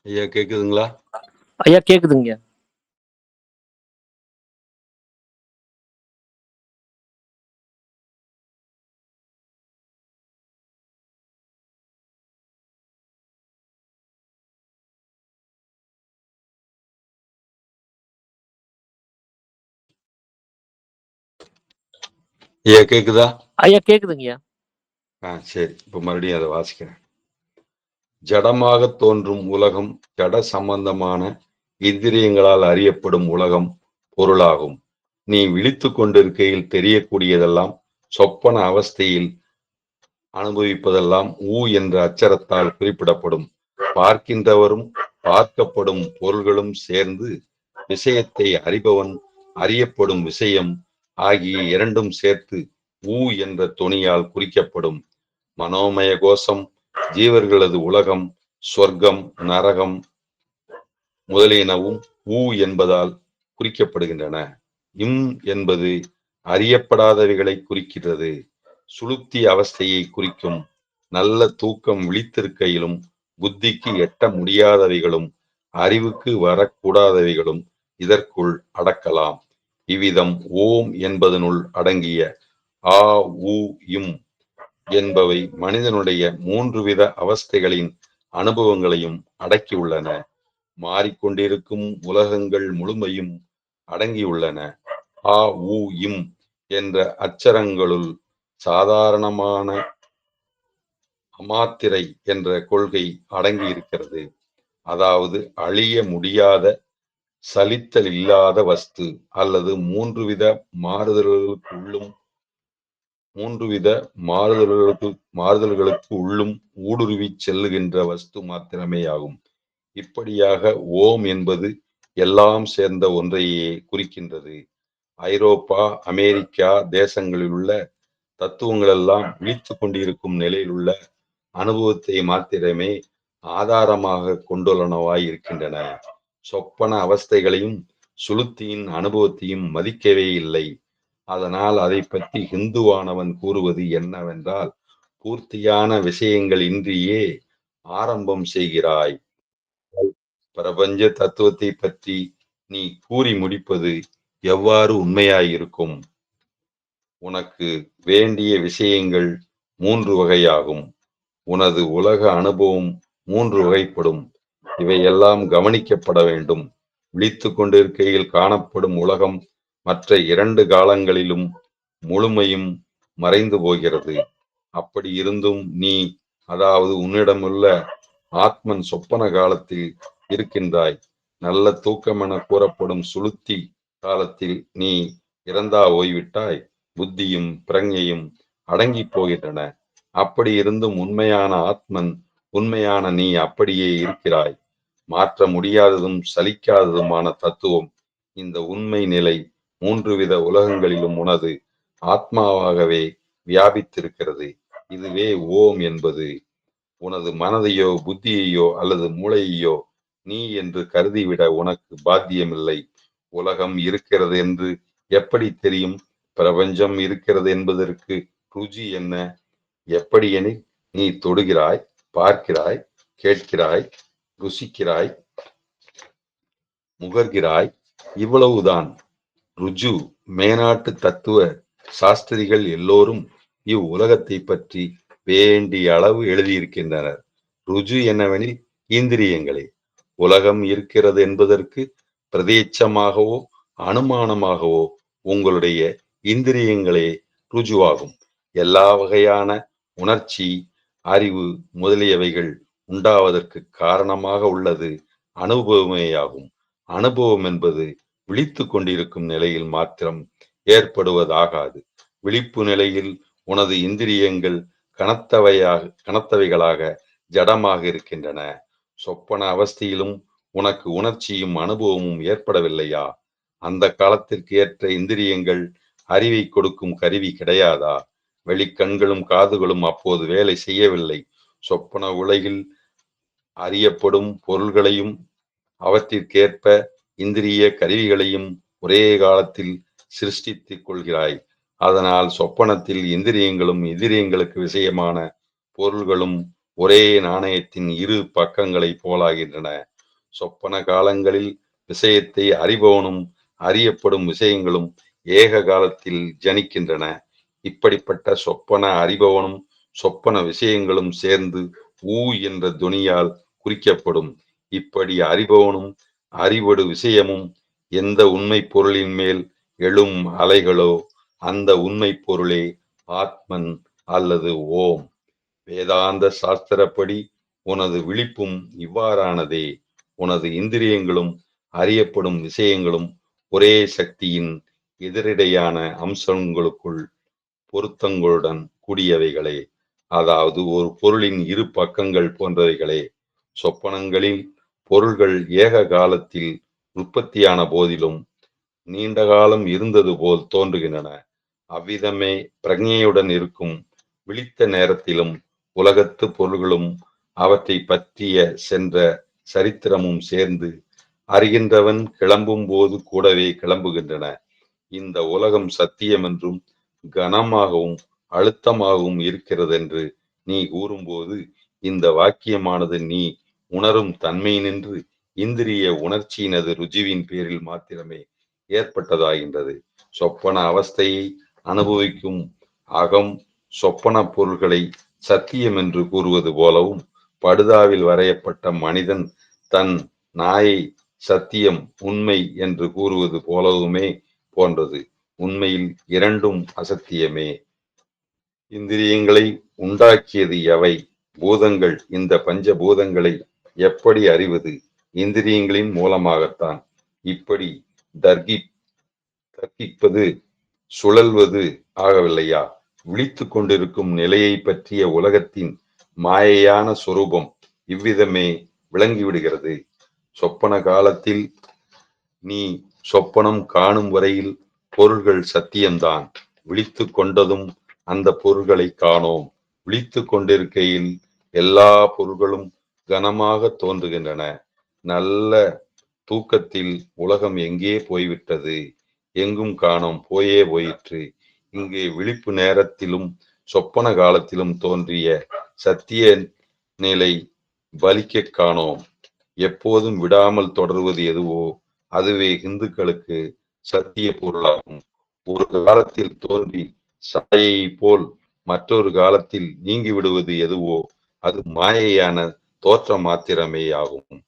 ஐயா கேக்குதுங்களா? ஐயா கேக்குதுங்க. ஐயா கேக்குதா? ஐயா கேக்குதுங்கய்யா. சரி. இப்ப மறுபடியும் அதை வாசிக்கிறேன். ஜடமாக தோன்றும் உலகம் ஜட சம்பந்தமான இந்திரியங்களால் அறியப்படும் உலகம் பொருளாகும். நீ விழித்துக் கொண்டிருக்கையில் தெரியக்கூடியதெல்லாம் சொப்பன அவஸ்தையில் அனுபவிப்பதெல்லாம் என்ற அச்சரத்தால் குறிப்பிடப்படும். பார்க்கின்றவரும் பார்க்கப்படும் பொருள்களும் சேர்ந்து விஷயத்தை அறிபவன் அறியப்படும் விஷயம் ஆகிய இரண்டும் சேர்த்து என்ற தொனியால் குறிக்கப்படும். மனோமய கோஷம் ஜீவர்களது உலகம், சொர்க்கம், நரகம் முதலியனவும் என்பதால் குறிக்கப்படுகின்றன. என்பது அறியப்படாதவைகளை குறிக்கிறது. சுளுப்தி அவஸ்தையை குறிக்கும். நல்ல தூக்கம் விழித்திருக்கையிலும் புத்திக்கு எட்ட முடியாதவைகளும் அறிவுக்கு வரக்கூடாதவைகளும் இதற்குள் அடக்கலாம். இவ்விதம் ஓம் என்பதனுள் அடங்கிய ஆ உ இம் என்பவை மனிதனுடைய 3 வித அவஸ்தைகளின் அனுபவங்களையும் அடக்கியுள்ளன. மாறிக்கொண்டிருக்கும் உலகங்கள் முழுமையும் அடங்கியுள்ளன. ஆ உ இம் என்ற அச்சரங்களுள் சாதாரணமான அமாத்திரை என்ற கொள்கை அடங்கியிருக்கிறது. அதாவது அழிய முடியாத சலித்தல் இல்லாத வஸ்து அல்லது மூன்று வித மாறுதல்களுக்கு உள்ளும் ஊடுருவி செல்லுகின்ற வஸ்து மாத்திரமேயாகும். இப்படியாக ஓம் என்பது எல்லாம் சேர்ந்த ஒன்றையே குறிக்கின்றது. ஐரோப்பா, அமெரிக்கா தேசங்களில் உள்ள தத்துவங்கள் எல்லாம் விழித்துக் கொண்டிருக்கும் நிலையில் உள்ள அனுபவத்தை மாத்திரமே ஆதாரமாக கொண்டுள்ளனவாய் இருக்கின்றன. சொப்பன அவஸ்தைகளையும் சுளுத்தியின் அனுபவத்தையும் மதிக்கவே இல்லை. அதனால் அதை பற்றி ஹிந்துவானவன் கூறுவது என்னவென்றால், பூர்த்தியான விஷயங்கள் இன்றியே ஆரம்பம் செய்கிறாய். பிரபஞ்ச தத்துவத்தை பற்றி நீ கூறி முடிப்பது எவ்வாறு உண்மையாயிருக்கும்? உனக்கு வேண்டிய விஷயங்கள் 3 வகையாகும். உனது உலக அனுபவம் 3 வகைப்படும். இவையெல்லாம் கவனிக்கப்பட வேண்டும். விழித்துக் கொண்டிருக்கையில் காணப்படும் உலகம் மற்ற 2 காலங்களிலும் முழுமையும் மறைந்து போகிறது. அப்படி இருந்தும் நீ, அதாவது உன்னிடமுள்ள ஆத்மன் சொப்பன காலத்தில் இருக்கின்றாய். நல்ல தூக்கம் என கூறப்படும் சுளுத்தி காலத்தில் நீ இறந்தா ஓய்விட்டாய். புத்தியும் பிரஞையும் அடங்கி போகின்றன. அப்படி இருந்தும் உண்மையான ஆத்மன், உண்மையான நீ அப்படியே இருக்கிறாய். மாற்ற முடியாததும் சலிக்காததுமான தத்துவம் இந்த உண்மை நிலை 3 வித உலகங்களிலும் உனது ஆத்மாவாகவே வியாபித்திருக்கிறது. இதுவே ஓம் என்பது. உனது மனதையோ புத்தியையோ அல்லது மூளையையோ நீ என்று கருதிவிட உனக்கு பாத்தியமில்லை. உலகம் இருக்கிறது என்று எப்படி தெரியும்? பிரபஞ்சம் இருக்கிறது என்பதற்கு ருஜி என்ன? எப்படியெனில் நீ தொடுகிறாய், பார்க்கிறாய், கேட்கிறாய், ருசிக்கிறாய், முகர்கிறாய். இவ்வளவுதான் ருஜு. மேனாட்டு தத்துவ சாஸ்திரிகள் எல்லோரும் இவ்வுலகத்தை பற்றி வேண்டிய அளவு எழுதியிருக்கின்றனர். ருஜு என்னவெனில் இந்திரியங்களே. உலகம் இருக்கிறது என்பதற்கு பிரதேச்சமாகவோ அனுமானமாகவோ உங்களுடைய இந்திரியங்களே ருஜுவாகும். எல்லா வகையான உணர்ச்சி, அறிவு முதலியவைகள் உண்டாவதற்கு காரணமாக உள்ளது அனுபவமேயாகும். அனுபவம் என்பது விழித்துக் கொண்டிருக்கும் நிலையில் மாத்திரம் ஏற்படுவதாகாது. விழிப்பு நிலையில் உனது இந்திரியங்கள் கனத்தவைகளாக ஜடமாக இருக்கின்றன. சொப்பன அவஸ்தையிலும் உனக்கு உணர்ச்சியும் அனுபவமும் ஏற்படவில்லையா? அந்த காலத்திற்கு ஏற்ற இந்திரியங்கள் அறிவை கொடுக்கும் கருவி கிடையாதா? வெளிக்கண்களும் காதுகளும் அப்போது வேலை செய்யவில்லை. சொப்பன உலகில் அறியப்படும் பொருள்களையும் அவற்றிற்கேற்ப இந்திரிய கருவிகளையும் ஒரே காலத்தில் சிருஷ்டித்துக் கொள்கிறாய். அதனால் சொப்பனத்தில் இந்திரியங்களும் இந்திரியங்களுக்கு விஷயமான பொருள்களும் ஒரே நாணயத்தின் இரு பக்கங்களை போலாகின்றன. சொப்பன காலங்களில் விஷயத்தை அறிபவனும் அறியப்படும் விஷயங்களும் ஏக காலத்தில் ஜனிக்கின்றன. இப்படிப்பட்ட சொப்பன அறிபவனும் சொப்பன விஷயங்களும் சேர்ந்து ஊ என்ற துனியால் குறிக்கப்படும். இப்படி அறிபவனும் அறிவடு விஷயமும் எந்த உண்மை பொருளின் மேல் எழும் அலைகளோ அந்த உண்மை பொருளே ஆத்மன் அல்லது ஓம். வேதாந்த சாஸ்திரப்படி உனது விழிப்பும் இவ்வாறானதே. உனது இந்திரியங்களும் அறியப்படும் விஷயங்களும் ஒரே சக்தியின் எதிரிடையான அம்சங்களுக்குள் பொருத்தங்களுடன் கூடியவைகளே. அதாவது ஒரு பொருளின் இரு பக்கங்கள் போன்றவைகளே. சொப்பனங்களில் பொருள்கள் ஏக காலத்தில் உற்பத்தியான போதிலும் நீண்ட காலம் இருந்தது போல் தோன்றுகின்றன. அவ்விதமே பிரக்ஞையுடன் இருக்கும் விழித்த நேரத்திலும் உலகத்து பொருள்களும் அவற்றை பற்றிய சென்ற சரித்திரமும் சேர்ந்து அறிகின்றவன் கிளம்பும் போது கூடவே கிளம்புகின்றன. இந்த உலகம் சத்தியம் என்றும் கனமாகவும் அழுத்தமாகவும் இருக்கிறதென்று நீ கூறும்போது இந்த வாக்கியமானது நீ உணரும் தன்மை நின்று இந்திரிய உணர்ச்சியினது ருஜுவின் பேரில் மாத்திரமே ஏற்பட்டதாகின்றது. சொப்பன அவஸ்தையை அனுபவிக்கும் அகம் சொப்பன பொருள்களை சத்தியம் என்று கூறுவது போலவும், படுதாவில் வரையப்பட்ட மனிதன் தன் நாயை சத்தியம் உண்மை என்று கூறுவது போலவுமே போன்றது. உண்மையில் இரண்டும் அசத்தியமே. இந்திரியங்களை உண்டாக்கியது எவை? பூதங்கள். இந்த பஞ்ச பூதங்களை எப்படி அறிவது? இந்திரியங்களின் மூலமாகத்தான். இப்படி தர்க்கிப்பது சுழல்வது ஆகவில்லையா? விழித்துக் கொண்டிருக்கும் நிலையை பற்றிய உலகத்தின் மாயையான சொரூபம் இவ்விதமே விளங்கிவிடுகிறது. சொப்பன காலத்தில் நீ சொப்பனம் காணும் வரையில் பொருள்கள் சத்தியம்தான். விழித்துக் கொண்டதும் அந்த பொருள்களை காணோம். விழித்துக் கொண்டிருக்கையில் எல்லா பொருள்களும் கனமாக தோன்றுகின்றன. நல்ல தூக்கத்தில் உலகம் எங்கே போய்விட்டது? எங்கும் காணோம், போயே போயிற்று. இங்கே விழிப்பு நேரத்திலும் சொப்பன காலத்திலும் தோன்றிய சத்திய நிலை பலிக்க காணோம். எப்போதும் விடாமல் தொடர்வது எதுவோ அதுவே இந்துக்களுக்கு சத்திய பொருளாகும். ஒரு காலத்தில் தோன்றி சாயை போல் மற்றொரு காலத்தில் நீங்கிவிடுவது எதுவோ அது மாயையான தோற்றம் மாத்திரமே ஆகும்.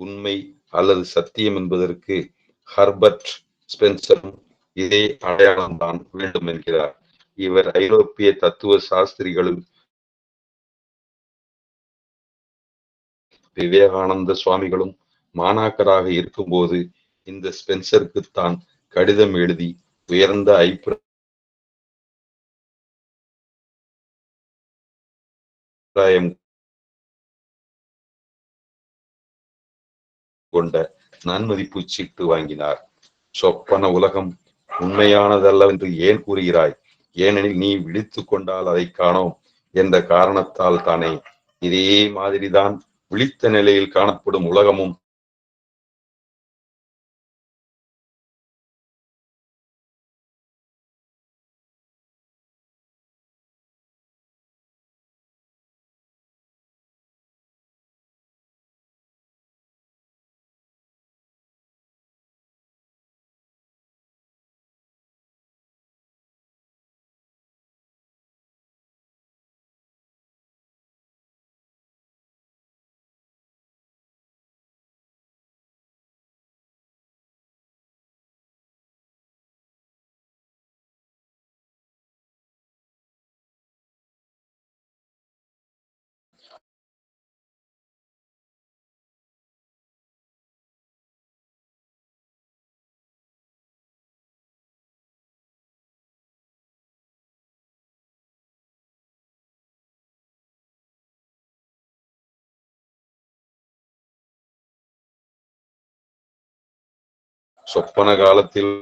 உண்மை அல்லது சத்தியம் என்பதற்கு ஹர்பர்ட் ஸ்பென்சரும் இதே அடையாளம்தான் வேண்டும் என்கிறார். இவர் ஐரோப்பிய தத்துவ சாஸ்திரிகளுள் விவேகானந்த சுவாமிகளும் மாணாக்கராக இருக்கும்போது இந்த ஸ்பென்சருக்குத்தான் கடிதம் எழுதி உயர்ந்த அபிப்பிராயம் கொண்ட நன்மதிப்பு சீட்டு வாங்கினார். சொப்பன உலகம் உண்மையானதல்லவென்று ஏன் கூறுகிறாய்? ஏனெனில் நீ விழித்துக் கொண்டால் அதை காணோம் என்ற காரணத்தால் தானே. இதே மாதிரிதான் விழித்த நிலையில் காணப்படும் உலகமும் சொப்பன காலத்தில்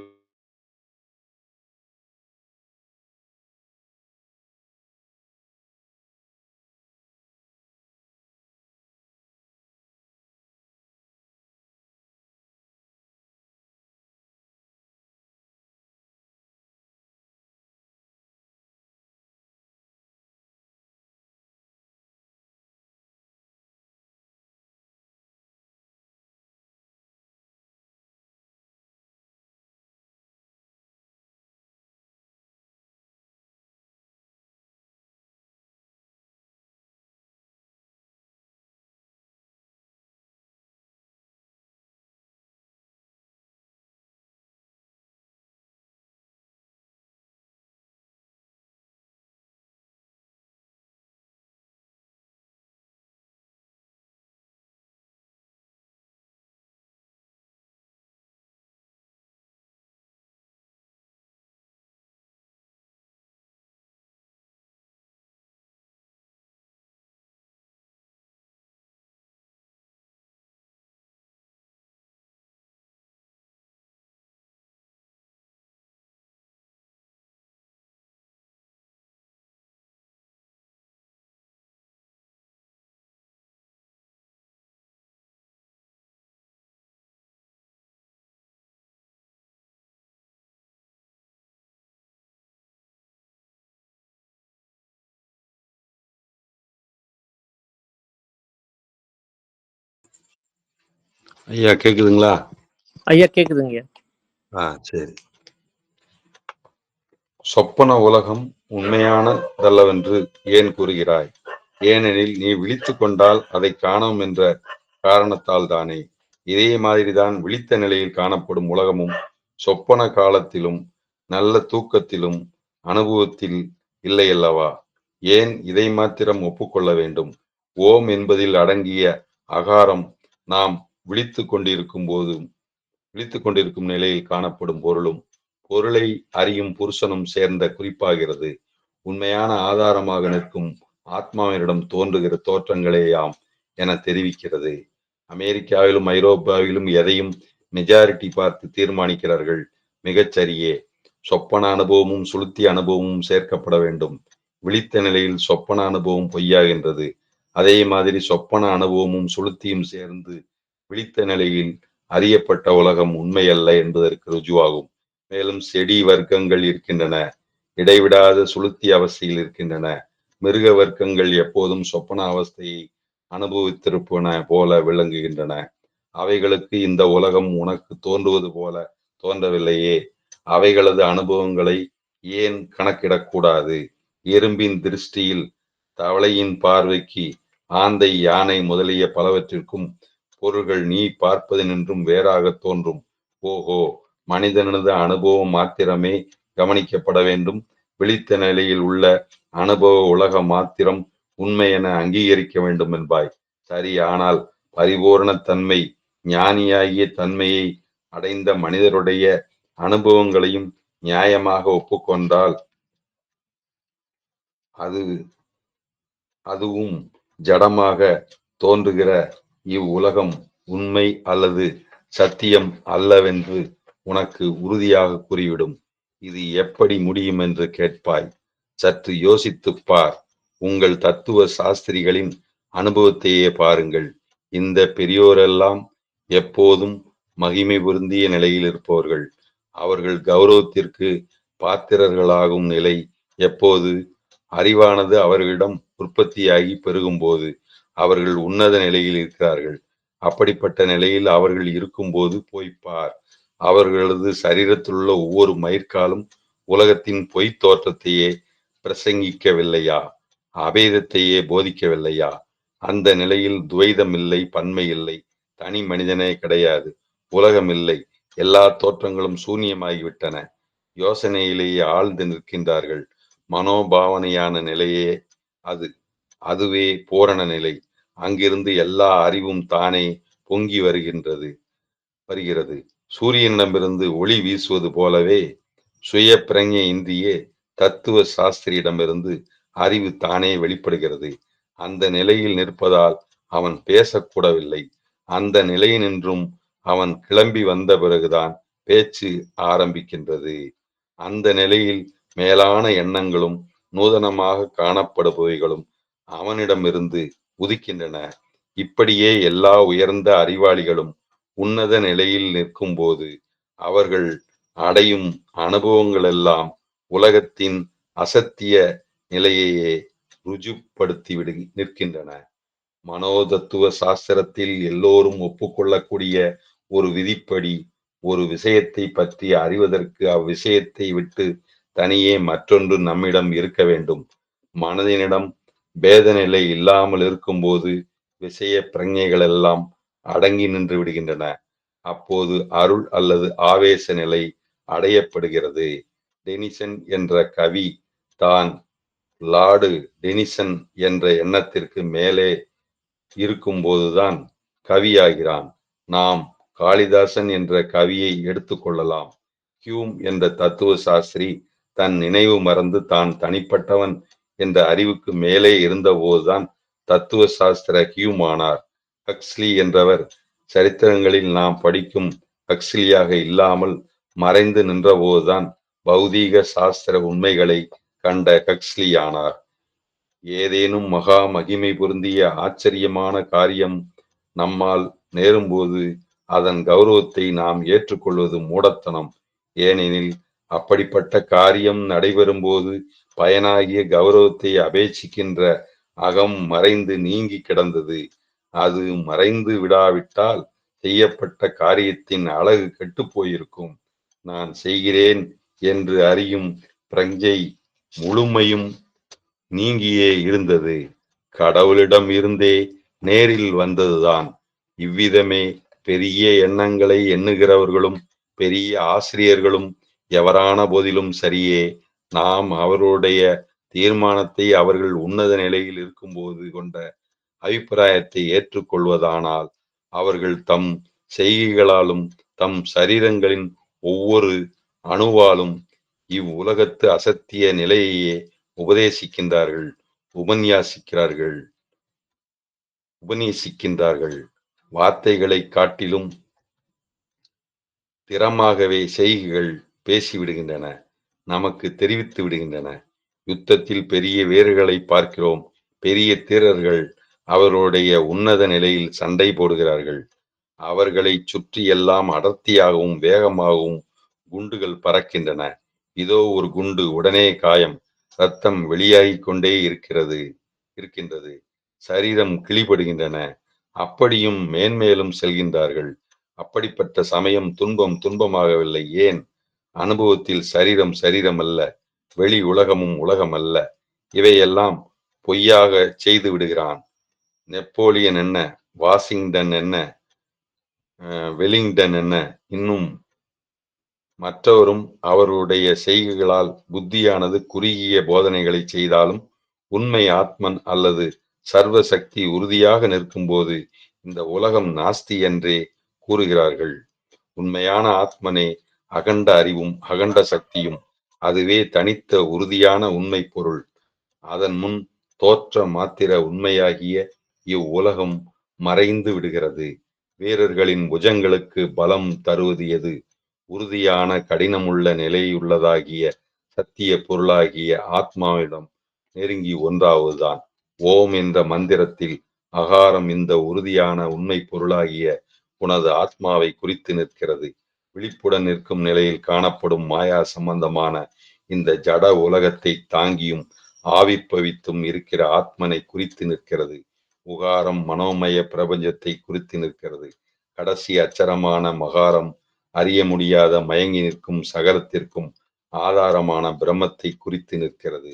ஐயா கேக்குதுங்களா? ஐயா கேக்குதுங்கய்யா. சரி. சொப்பன உலகம் உண்மையானதல்லவென்று ஏன் கூறுகிறாய்? ஏனெனில் நீ விழித்துக் கொண்டால் அதை காணோம் என்ற காரணத்தால் தானே. இதே மாதிரிதான் விழித்த நிலையில் காணப்படும் உலகமும் சொப்பன காலத்திலும் நல்ல தூக்கத்திலும் அனுபவத்தில் இல்லையல்லவா? ஏன் இதை மாத்திரம் ஒப்புக்கொள்ள வேண்டும்? ஓம் என்பதில் அடங்கிய அகாரம் நாம் விழித்துக் கொண்டிருக்கும் நிலையில் காணப்படும் பொருளை அறியும் புருஷனும் சேர்ந்த குறிப்பாகிறது. உண்மையான ஆதாரமாக நிற்கும் ஆத்மாவினிடம் தோன்றுகிற தோற்றங்களேயாம் என தெரிவிக்கிறது. அமெரிக்காவிலும் ஐரோப்பாவிலும் எதையும் மெஜாரிட்டி பார்த்து தீர்மானிக்கிறார்கள். மிகச்சரியே. சொப்பன அனுபவமும் சுளுத்தி அனுபவமும் சேர்க்கப்பட வேண்டும். விழித்த நிலையில் சொப்பன அனுபவம் பொய்யாகின்றது. அதே மாதிரி சொப்பன அனுபவமும் சுளுத்தியும் சேர்ந்து விழித்த நிலையில் அறியப்பட்ட உலகம் உண்மையல்ல என்பதற்கு ருஜுவாகும். மேலும் செடி வர்க்கங்கள் இருக்கின்றன, இடைவிடாத சுளுத்தி அவஸ்தையில் இருக்கின்றன. மிருக வர்க்கங்கள் எப்போதும் சொப்பன அவஸ்தையை அனுபவித்திருப்பன போல விளங்குகின்றன. அவைகளுக்கு இந்த உலகம் உனக்கு தோன்றுவது போல தோன்றவில்லையே. அவைகளது அனுபவங்களை ஏன் கணக்கிடக்கூடாது? எறும்பின் திருஷ்டியில், தவளையின் பார்வைக்கு, ஆந்தை, யானை முதலிய பலவற்றிற்கும் பொருள்கள் நீ பார்ப்பதனின்றும் வேறாக தோன்றும். ஓஹோ, மனிதனது அனுபவம் மாத்திரமே கவனிக்கப்பட வேண்டும். விழித்த நிலையில் உள்ள அனுபவ உலக மாத்திரம் உண்மை என அங்கீகரிக்க வேண்டும் என்பாய். சரி, ஆனால் பரிபூரண தன்மை, ஞானியாகிய தன்மையை அடைந்த மனிதருடைய அனுபவங்களையும் நியாயமாக ஒப்புக்கொண்டால் அதுவும் ஜடமாக தோன்றுகிற இவ்வுலகம் உண்மை அல்லது சத்தியம் அல்லவென்று உனக்கு உறுதியாக கூறிவிடும். இது எப்படி முடியும் என்று கேட்பாய். சற்று யோசித்துப் பார். உங்கள் தத்துவ சாஸ்திரிகளின் அனுபவத்தையே பாருங்கள். இந்த பெரியோரெல்லாம் எப்போதும் மகிமை பொருந்திய நிலையில் இருப்பவர்கள். அவர்கள் கௌரவத்திற்கு பாத்திரர்களாகும் நிலை எப்போது? அறிவானது அவர்களிடம் உற்பத்தியாகி பெருகும்போது அவர்கள் உன்னத நிலையில் இருக்கிறார்கள். அப்படிப்பட்ட நிலையில் அவர்கள் இருக்கும்போது போய்ப்பார். அவர்களது சரீரத்திலுள்ள ஒவ்வொரு மயிர்காலும் உலகத்தின் பொய்த் தோற்றத்தையே பிரசங்கிக்கவில்லையா? அபேதத்தையே போதிக்கவில்லையா? அந்த நிலையில் துவைதம் இல்லை, பன்மை இல்லை, தனி மனிதனே கிடையாது, உலகம் இல்லை, எல்லா தோற்றங்களும் சூன்யமாகிவிட்டன. யோசனையிலேயே ஆழ்ந்து நிற்கின்றார்கள். மனோபாவனையான நிலையே அதுவே பூரண நிலை. அங்கிருந்து எல்லா அறிவும் தானே பொங்கி வருகிறது. சூரியனிடமிருந்து ஒளி வீசுவது போலவே சுய பிரஞை இன்றியே தத்துவ சாஸ்திரியிடமிருந்து அறிவு தானே வெளிப்படுகிறது. அந்த நிலையில் நிற்பதால் அவன் பேசக்கூடவில்லை. அந்த நிலையினின்றும் அவன் கிளம்பி வந்த பிறகுதான் பேச்சு ஆரம்பிக்கின்றது. அந்த நிலையில் மேலான எண்ணங்களும் நூதனமாக காணப்படுபவைகளும் அவனிடமிருந்து உதிக்கின்றன. இப்படியே எல்லா உயர்ந்த அறிவாளிகளும் உன்னத நிலையில் நிற்கும்போது அவர்கள் அடையும் அனுபவங்களெல்லாம் உலகத்தின் அசத்திய நிலையையே ருஜுப்படுத்தி நிற்கின்றன. மனோதத்துவ சாஸ்திரத்தில் எல்லோரும் ஒப்புக்கொள்ளக்கூடிய ஒரு விதிப்படி ஒரு விஷயத்தை பற்றி அறிவதற்கு அவ்விஷயத்தை விட்டு தனியே மற்றொன்று நம்மிடம் இருக்க வேண்டும். மனதினிடம் பேதநிலை இல்லாமல் இருக்கும்போது விஷய பிரஞைகள் எல்லாம் அடங்கி நின்று விடுகின்றன. அப்போது அருள் அல்லது ஆவேச நிலை அடையப்படுகிறது. டெனிசன் என்ற கவி தான் லார்டு டெனிசன் என்ற எண்ணத்திற்கு மேலே இருக்கும்போதுதான் கவியாகிறான். நாம் காளிதாசன் என்ற கவியை எடுத்துக்கொள்ளலாம். ஹியூம் என்ற தத்துவ சாஸ்திரி தன் நினைவு மறந்து தான் தனிப்பட்டவன் என்ற அறிவுக்கு மேலே இருந்தபோதுதான் தத்துவ சாஸ்திர ஹியூம் ஆனார். ஹக்ஸ்லி என்றவர் சரித்திரங்களில் நாம் படிக்கும் ஹக்ஸ்லியாக இல்லாமல் மறைந்து நின்றபோதுதான் பௌதீக சாஸ்திர உண்மைகளை கண்ட ஹக்ஸ்லி ஆனார். ஏதேனும் மகா மகிமை பொருந்திய ஆச்சரியமான காரியம் நம்மால் நேரும்போது அதன் கௌரவத்தை நாம் ஏற்றுக்கொள்வது மூடத்தனம். ஏனெனில் அப்படிப்பட்ட காரியம் நடைபெறும்போது பயனாகிய கௌரவத்தை அபேட்சிக்கின்ற அகம் மறைந்து நீங்கி கிடந்தது. அது மறைந்து விடாவிட்டால் செய்யப்பட்ட காரியத்தின் அழகு கெட்டுப் போயிருக்கும். நான் செய்கிறேன் என்று அறியும் பிரஞ்சை முழுமையும் நீங்கியே இருந்தது. கடவுளிடம் இருந்தே நேரில் வந்ததுதான். இவ்விதமே பெரிய எண்ணங்களை எண்ணுகிறவர்களும் பெரிய ஆசிரியர்களும் எவரான போதிலும் சரியே, நாம் அவருடைய தீர்மானத்தை அவர்கள் உன்னத நிலையில் இருக்கும்போது கொண்ட அபிப்பிராயத்தை ஏற்றுக்கொள்வதானால் அவர்கள் தம் செய்கைகளாலும் தம் சரீரங்களின் ஒவ்வொரு அணுவாலும் இவ்வுலகத்து அசத்திய நிலையையே உபதேசிக்கின்றார்கள், உபநேசிக்கின்றார்கள். வார்த்தைகளை காட்டிலும் திறமாகவே செய்கைகள் பேசிவிடுகின்றன, நமக்கு தெரிவித்து விடுகின்றன. யுத்தத்தில் பெரிய வீரர்களை பார்க்கிறோம். பெரிய தீரர்கள் அவருடைய உன்னத நிலையில் சண்டை போடுகிறார்கள். அவர்களை சுற்றி எல்லாம் அடர்த்தியாகவும் வேகமாகவும் குண்டுகள் பறக்கின்றன. இதோ ஒரு குண்டு, உடனே காயம், ரத்தம் வெளியாகிக் கொண்டே இருக்கின்றது. சரீரம் கிழிபடுகின்றன. அப்படியும் மேன்மேலும் செல்கின்றார்கள். அப்படிப்பட்ட சமயம் துன்பமாகவில்லை. ஏன்? அனுபவத்தில் சரீரம் அல்ல, வெளி உலகமும் உலகம் அல்ல. இவையெல்லாம் பொய்யாக செய்து விடுகிறான். நெப்போலியன் என்ன, வாஷிங்டன் என்ன, வெலிங்டன் என்ன, இன்னும் மற்றவரும் அவருடைய செய்கைகளால் புத்தியானது குறுகிய போதனைகளை செய்தாலும் உண்மை ஆத்மன் அல்லது சர்வ சக்தி உறுதியாக நிற்கும்போது இந்த உலகம் நாஸ்தி என்றே கூறுகிறார்கள். உண்மையான ஆத்மனே அகண்ட அறிவும் அகண்ட சக்தியும். அதுவே தனித்த உறுதியான உண்மை பொருள். அதன் முன் தோற்ற மாத்திர உண்மையாகிய இவ்வுலகம் மறைந்து விடுகிறது. வீரர்களின் புஜங்களுக்கு பலம் தருவது எது? உறுதியான கடினமுள்ள நிலையுள்ளதாகிய சத்திய பொருளாகிய ஆத்மாவிடம் நெருங்கி ஒன்றாவதுதான். ஓம் என்ற மந்திரத்தில் அகாரம் இந்த உறுதியான உண்மை பொருளாகிய உனது ஆத்மாவை குறித்து நிற்கிறது. விழிப்புடன் நிற்கும் நிலையில் காணப்படும் மாயா சம்பந்தமான இந்த ஜட உலகத்தை தாங்கியும் ஆவிர்பவித்தும் இருக்கிற ஆத்மனை குறித்து நிற்கிறது. உகாரம் மனோமய பிரபஞ்சத்தை குறித்து நிற்கிறது. கடைசி அச்சரமான மகாரம் அறிய முடியாத மயங்கி நிற்கும் சகலத்திற்கும் ஆதாரமான பிரம்மத்தை குறித்து நிற்கிறது.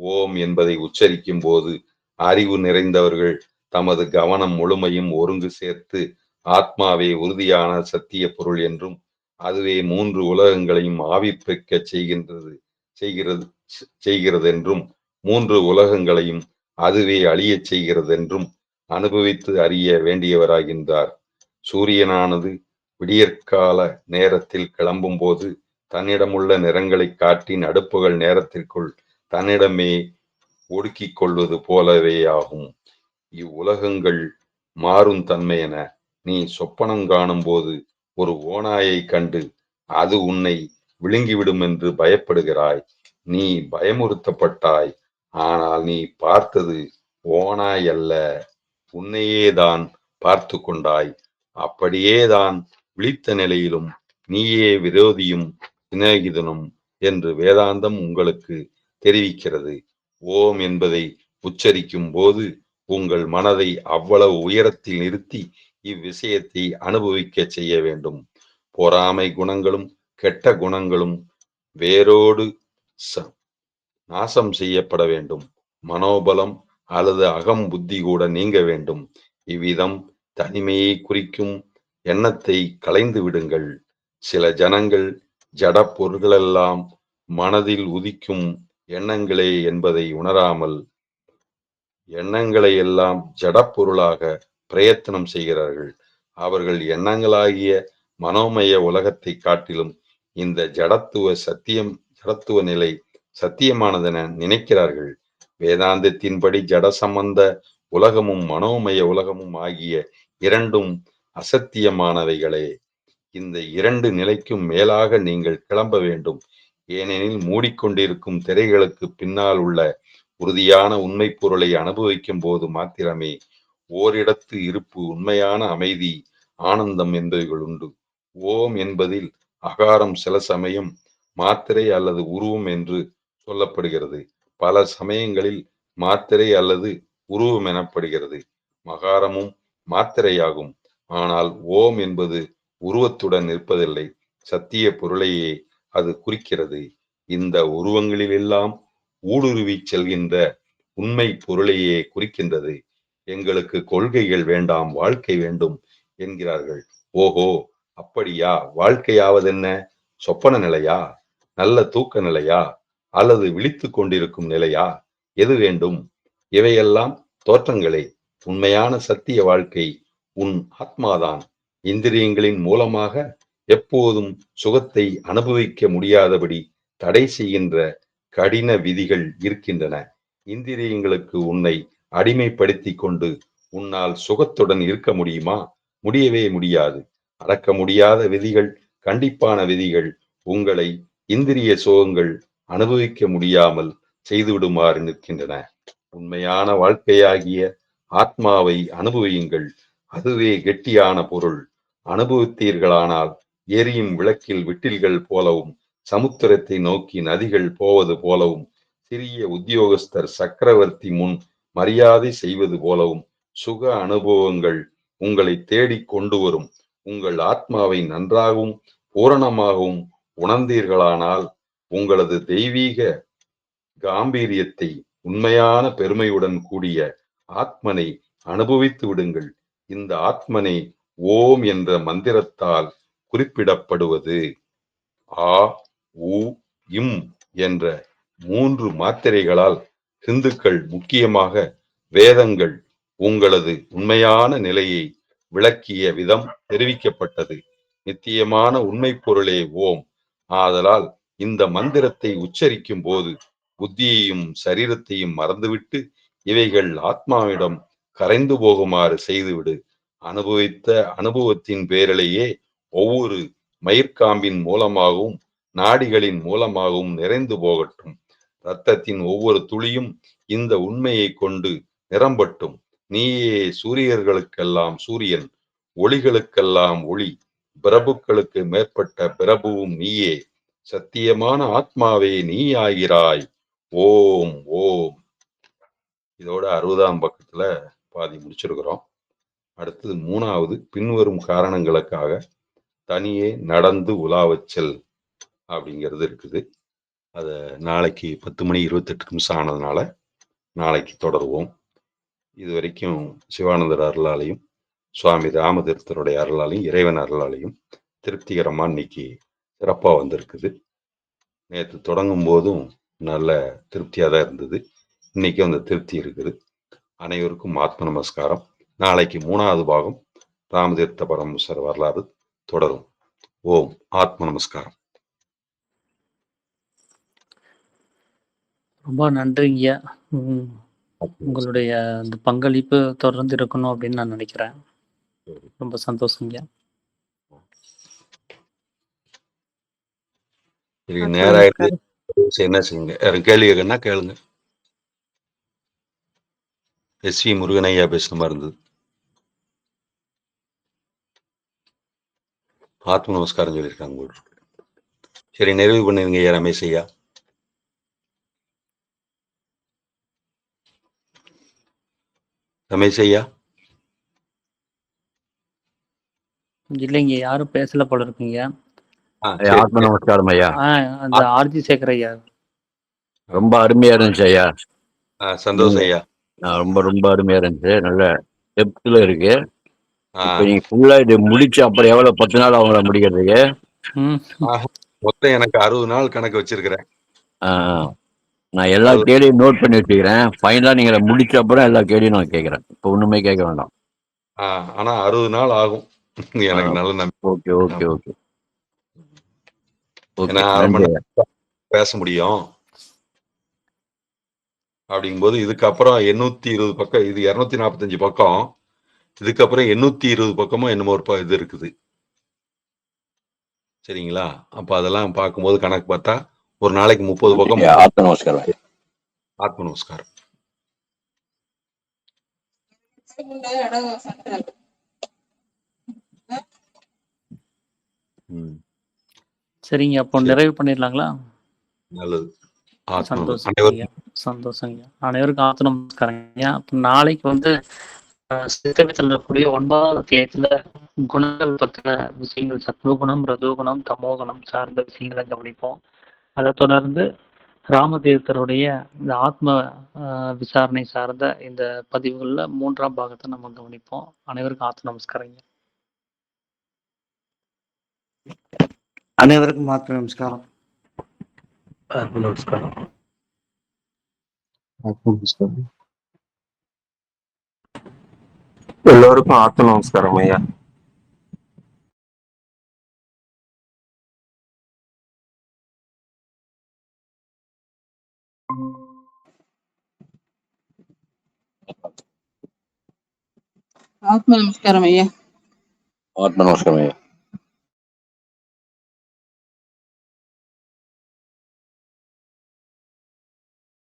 ஓம் என்பதை உச்சரிக்கும் போது அறிவு நிறைந்தவர்கள் தமது கவனம் முழுமையும் ஒருங்கு சேர்த்து ஆத்மாவே உறுதியான சத்திய பொருள் என்றும் அதுவே மூன்று உலகங்களையும் ஆவிர்ப்பிக்க செய்கிறது என்றும் மூன்று உலகங்களையும் அதுவே அழியச் செய்கிறது என்றும் அனுபவித்து அறிய வேண்டியவராகின்றார். சூரியனானது விடியற்கால நேரத்தில் கிளம்பும் போது தன்னிடமுள்ள நிறங்களை காட்டி நடுப்புகள் நேரத்திற்குள் தன்னிடமே ஒடுக்கிக் கொள்வது போலவே ஆகும். இவ்வுலகங்கள் மாறும் தன்மையென நீ சொப்பனம் காணும் போது ஒரு ஓநாயை கண்டு அது உன்னை விழுங்கிவிடும் என்று பயப்படுகிறாய். நீ பயமுறுத்தப்பட்டாய். ஆனால் நீ பார்த்தது ஓநாய் அல்ல, உன்னையேதான் பார்த்து கொண்டாய். அப்படியேதான் விழித்த நிலையிலும் நீயே விரோதியும் சிநேகிதனும் என்று வேதாந்தம் உங்களுக்கு தெரிவிக்கிறது. ஓம் என்பதை உச்சரிக்கும் போது உங்கள் மனதை அவ்வளவு உயரத்தில் நிறுத்தி இவ்விஷயத்தை அனுபவிக்க செய்ய வேண்டும். பொறாமை குணங்களும் கெட்ட குணங்களும் வேரோடு நாசம் செய்யப்பட வேண்டும். மனோபலம் அல்லது அகம் புத்தி கூட நீங்க வேண்டும். இவ்விதம் தனிமையை குறிக்கும் எண்ணத்தை களைந்து விடுங்கள். சில ஜனங்கள் ஜட பொருள்களெல்லாம் மனதில் உதிக்கும் எண்ணங்களே என்பதை உணராமல் எண்ணங்களை எல்லாம் ஜடப்பொருளாக பிரயத்தனம் செய்கிறார்கள். அவர்கள் எண்ணங்களாகிய மனோமய உலகத்தை காட்டிலும் இந்த ஜடத்துவ நிலை சத்தியமானதென நினைக்கிறார்கள். வேதாந்தத்தின்படி ஜட சம்பந்த உலகமும் மனோமய உலகமும் ஆகிய இரண்டும் அசத்தியமானவைகளே. இந்த இரண்டு நிலைக்கும் மேலாக நீங்கள் கிளம்ப வேண்டும். ஏனெனில் மூடிக்கொண்டிருக்கும் திரைகளுக்கு பின்னால் உள்ள உறுதியான உண்மை பொருளை அனுபவிக்கும் போது மாத்திரமே ஓரிடத்து இருப்பு, உண்மையான அமைதி, ஆனந்தம் என்பவைகள் உண்டு. ஓம் என்பதில் அகாரம் சில சமயம் மாத்திரை அல்லது உருவம் என்று சொல்லப்படுகிறது. பல சமயங்களில் மாத்திரை அல்லது உருவம் எனப்படுகிறது. மகாரமும் மாத்திரையாகும். ஆனால் ஓம் என்பது உருவத்துடன் நிற்பதில்லை, சத்திய பொருளையே அது குறிக்கிறது. இந்த உருவங்களிலெல்லாம் ஊடுருவி செல்கின்ற உண்மை பொருளையே குறிக்கின்றது. எங்களுக்கு கொள்கைகள் வேண்டாம், வாழ்க்கை வேண்டும் என்கிறார்கள். ஓஹோ, அப்படியா? வாழ்க்கையாவதென்ன? சொப்பன நிலையா, நல்ல தூக்க நிலையா, அல்லது விழித்துக் கொண்டிருக்கும் நிலையா? எது வேண்டும்? இவையெல்லாம் தோற்றங்களே. உண்மையான சத்திய வாழ்க்கை உன் ஆத்மாதான். இந்திரியங்களின் மூலமாக எப்போதும் சுகத்தை அனுபவிக்க முடியாதபடி தடை செய்கின்ற கடின விதிகள் இருக்கின்றன. இந்திரியங்களுக்கு உன்னை அடிமைப்படுத்தி கொண்டு உன்னால் சுகத்துடன் இருக்க முடியுமா? முடியவே முடியாது. அடக்க முடியாத விதிகள், கண்டிப்பான விதிகள் உங்களை இந்திரிய சுகங்கள் அனுபவிக்க முடியாமல் செய்துவிடுமாறு நிற்கின்றன. உண்மையான வாழ்க்கையாகிய ஆத்மாவை அனுபவியுங்கள். அதுவே கெட்டியான பொருள். அனுபவித்தீர்களானால் எரியும் விளக்கில் விட்டில்கள் போலவும், சமுத்திரத்தை நோக்கி நதிகள் போவது போலவும், சிறிய உத்தியோகஸ்தர் சக்கரவர்த்தி முன் மரியாதை செய்வது போலவும் சுக அனுபவங்கள் உங்களை தேடி கொண்டு வரும். உங்கள் ஆத்மாவை நன்றாகவும் பூரணமாகவும் உணர்ந்தீர்களானால் உங்களது தெய்வீக காம்பீரியத்தை, உண்மையான பெருமையுடன் கூடிய ஆத்மனை அனுபவித்து விடுங்கள். இந்த ஆத்மனை ஓம் என்ற மந்திரத்தால் குறிப்பிடப்படுவது. ஆ, உ, இம் என்ற 3 மாத்திரைகளால் ஹிந்துக்கள், முக்கியமாக வேதங்கள், உங்களது உண்மையான நிலையை விளக்கிய விதம் தெரிவிக்கப்பட்டது. நித்தியமான உண்மை பொருளே ஓம். ஆதலால் இந்த மந்திரத்தை உச்சரிக்கும் போது புத்தியையும் சரீரத்தையும் மறந்துவிட்டு இவைகள் ஆத்மாவிடம் கரைந்து போகுமாறு செய்துவிடு. அனுபவித்த அனுபவத்தின் பேரலையே ஒவ்வொரு மயிர்காம்பின் மூலமாகவும் நாடிகளின் மூலமாகவும் நிறைந்து போகட்டும். இரத்தத்தின் ஒவ்வொரு துளியும் இந்த உண்மையை கொண்டு நிரம்பட்டும். நீயே சூரியர்களுக்கெல்லாம் சூரியன், ஒளிகளுக்கெல்லாம் ஒளி, பிரபுக்களுக்கு மேற்பட்ட பிரபுவும் நீயே. சத்தியமான ஆத்மாவே நீ ஆகிறாய். ஓம் ஓம். இதோட 60ஆம் பக்கத்துல பாதி முடிச்சிருக்கிறோம். அடுத்தது 3வது, பின்வரும் காரணங்களுக்காக தனியே நடந்து உலாவச் செல் அப்படிங்கிறது இருக்குது. அதை நாளைக்கு 10 மணி 28 நிமிஷம் ஆனதுனால நாளைக்கு தொடருவோம். இது வரைக்கும் சிவானந்தர் அருளாலையும் சுவாமி ராமதீர்த்தருடைய அருளாலையும் இறைவன் அருளாலையும் திருப்திகரமா இன்னைக்கு சிறப்பா வந்திருக்குது. நேற்று தொடங்கும் போதும் நல்ல திருப்தியா தான் இருந்தது. இன்னைக்கும் அந்த திருப்தி இருக்குது. அனைவருக்கும் ஆத்ம நமஸ்காரம். நாளைக்கு 3வது பாகம் ராமதீர்த்த பரமஹம்சர் வரலாறு தொடரும். ஓம் ஆத்ம நமஸ்காரம். ரொம்ப நன்றிங்க. உங்களுடைய அந்த பங்களிப்பு தொடர்ந்து இருக்கணும் அப்படின்னு நான் நினைக்கிறேன். ரொம்ப சந்தோஷங்க. நேரம் என்ன செய்யுங்க, கேள்வி கேட்கணும்னா கேளுங்க. SV முருகனையா பேசுன மாதிரி இருந்தது. ஆத்ம நமஸ்காரம் சொல்லியிருக்காங்க. சரி, நிறைவு பண்ணிருங்க ஐயா ரமேஷ் ஐயா. ரமேஷ் ஐயா இல்லைங்க, யாரும் பேசல போல இருக்கீங்க. ஆத்ம நமஸ்காரம் ஐயா. அந்த ஆர்ஜி சேகர் ஐயா ரொம்ப அருமையா இருந்துச்சு ஐயா. சந்தோஷம் ஐயா. ரொம்ப ரொம்ப அருமையா இருந்துச்சு. நல்ல டெப்த்ல இருக்கு. இப்ப நீங்க ஃபுல்லா இது முடிச்சு அப்புறம் எவ்வளவு 10 நாள் அவங்கள முடிக்கிறதுக்கு? மொத்தம் எனக்கு 60 நாள் கணக்கு வச்சிருக்கிறேன். நான் எல்லா கேள்வியும் நோட் பண்ணி வச்சுக்கிறேன். ஃபைனலா நீங்க முடிச்ச அப்புறம் எல்லா கேள்வியும் நான் கேட்கிறேன். இப்ப ஒண்ணுமே கேட்க வேண்டாம். ஆனா 60 நாள் ஆகும் எனக்கு. நல்ல நம்பிக்கை. Okay okay okay. பேச முடியும் அப்படிங்கும்போது இதுக்கப்புறம் 820 பக்கம், இது 245 பக்கம், இதுக்கப்புறம் 820 பக்கமும் என்னமோ ஒரு இது இருக்குது. சரிங்களா? அப்ப அதெல்லாம் பார்க்கும்போது கணக்கு பார்த்தா ஒரு நாளைக்கு 30 பக்கம். ஆத்ம நமஸ்காரம். ஆத்ம நமஸ்காரம். சரிங்க, அப்போ நிறைவு பண்ணிடலாங்களா? நல்லது. சந்தோஷங்க. அனைவருக்கும் ஆத்ம நமஸ்காரங்க. அப்ப நாளைக்கு வந்து சித்தத்தில் இருக்கக்கூடிய 9வது அத்தியாயத்துல குணங்கள் பற்றின விஷயங்கள், சத்துவகுணம், ரஜோகுணம், தமோகுணம் சார்ந்த விஷயங்களை கவனிப்போம். அதை தொடர்ந்து ராமதீர்த்தருடைய இந்த ஆத்ம விசாரணை சார்ந்த இந்த பதிவுகளில் 3ஆம் பாகத்தை நம்ம கவனிப்போம். அனைவருக்கும் ஆத்ம நமஸ்காரங்க. அனைவருக்கும் ஆத்ம நமஸ்காரம். நமஸ்காரம். எல்லோருக்கும் ஆத்ம நமஸ்காரம் ஐயா. ஆத்ம நமஸ்காரம் ஐயா. ஆத்ம நமஸ்காரம் ஐயா.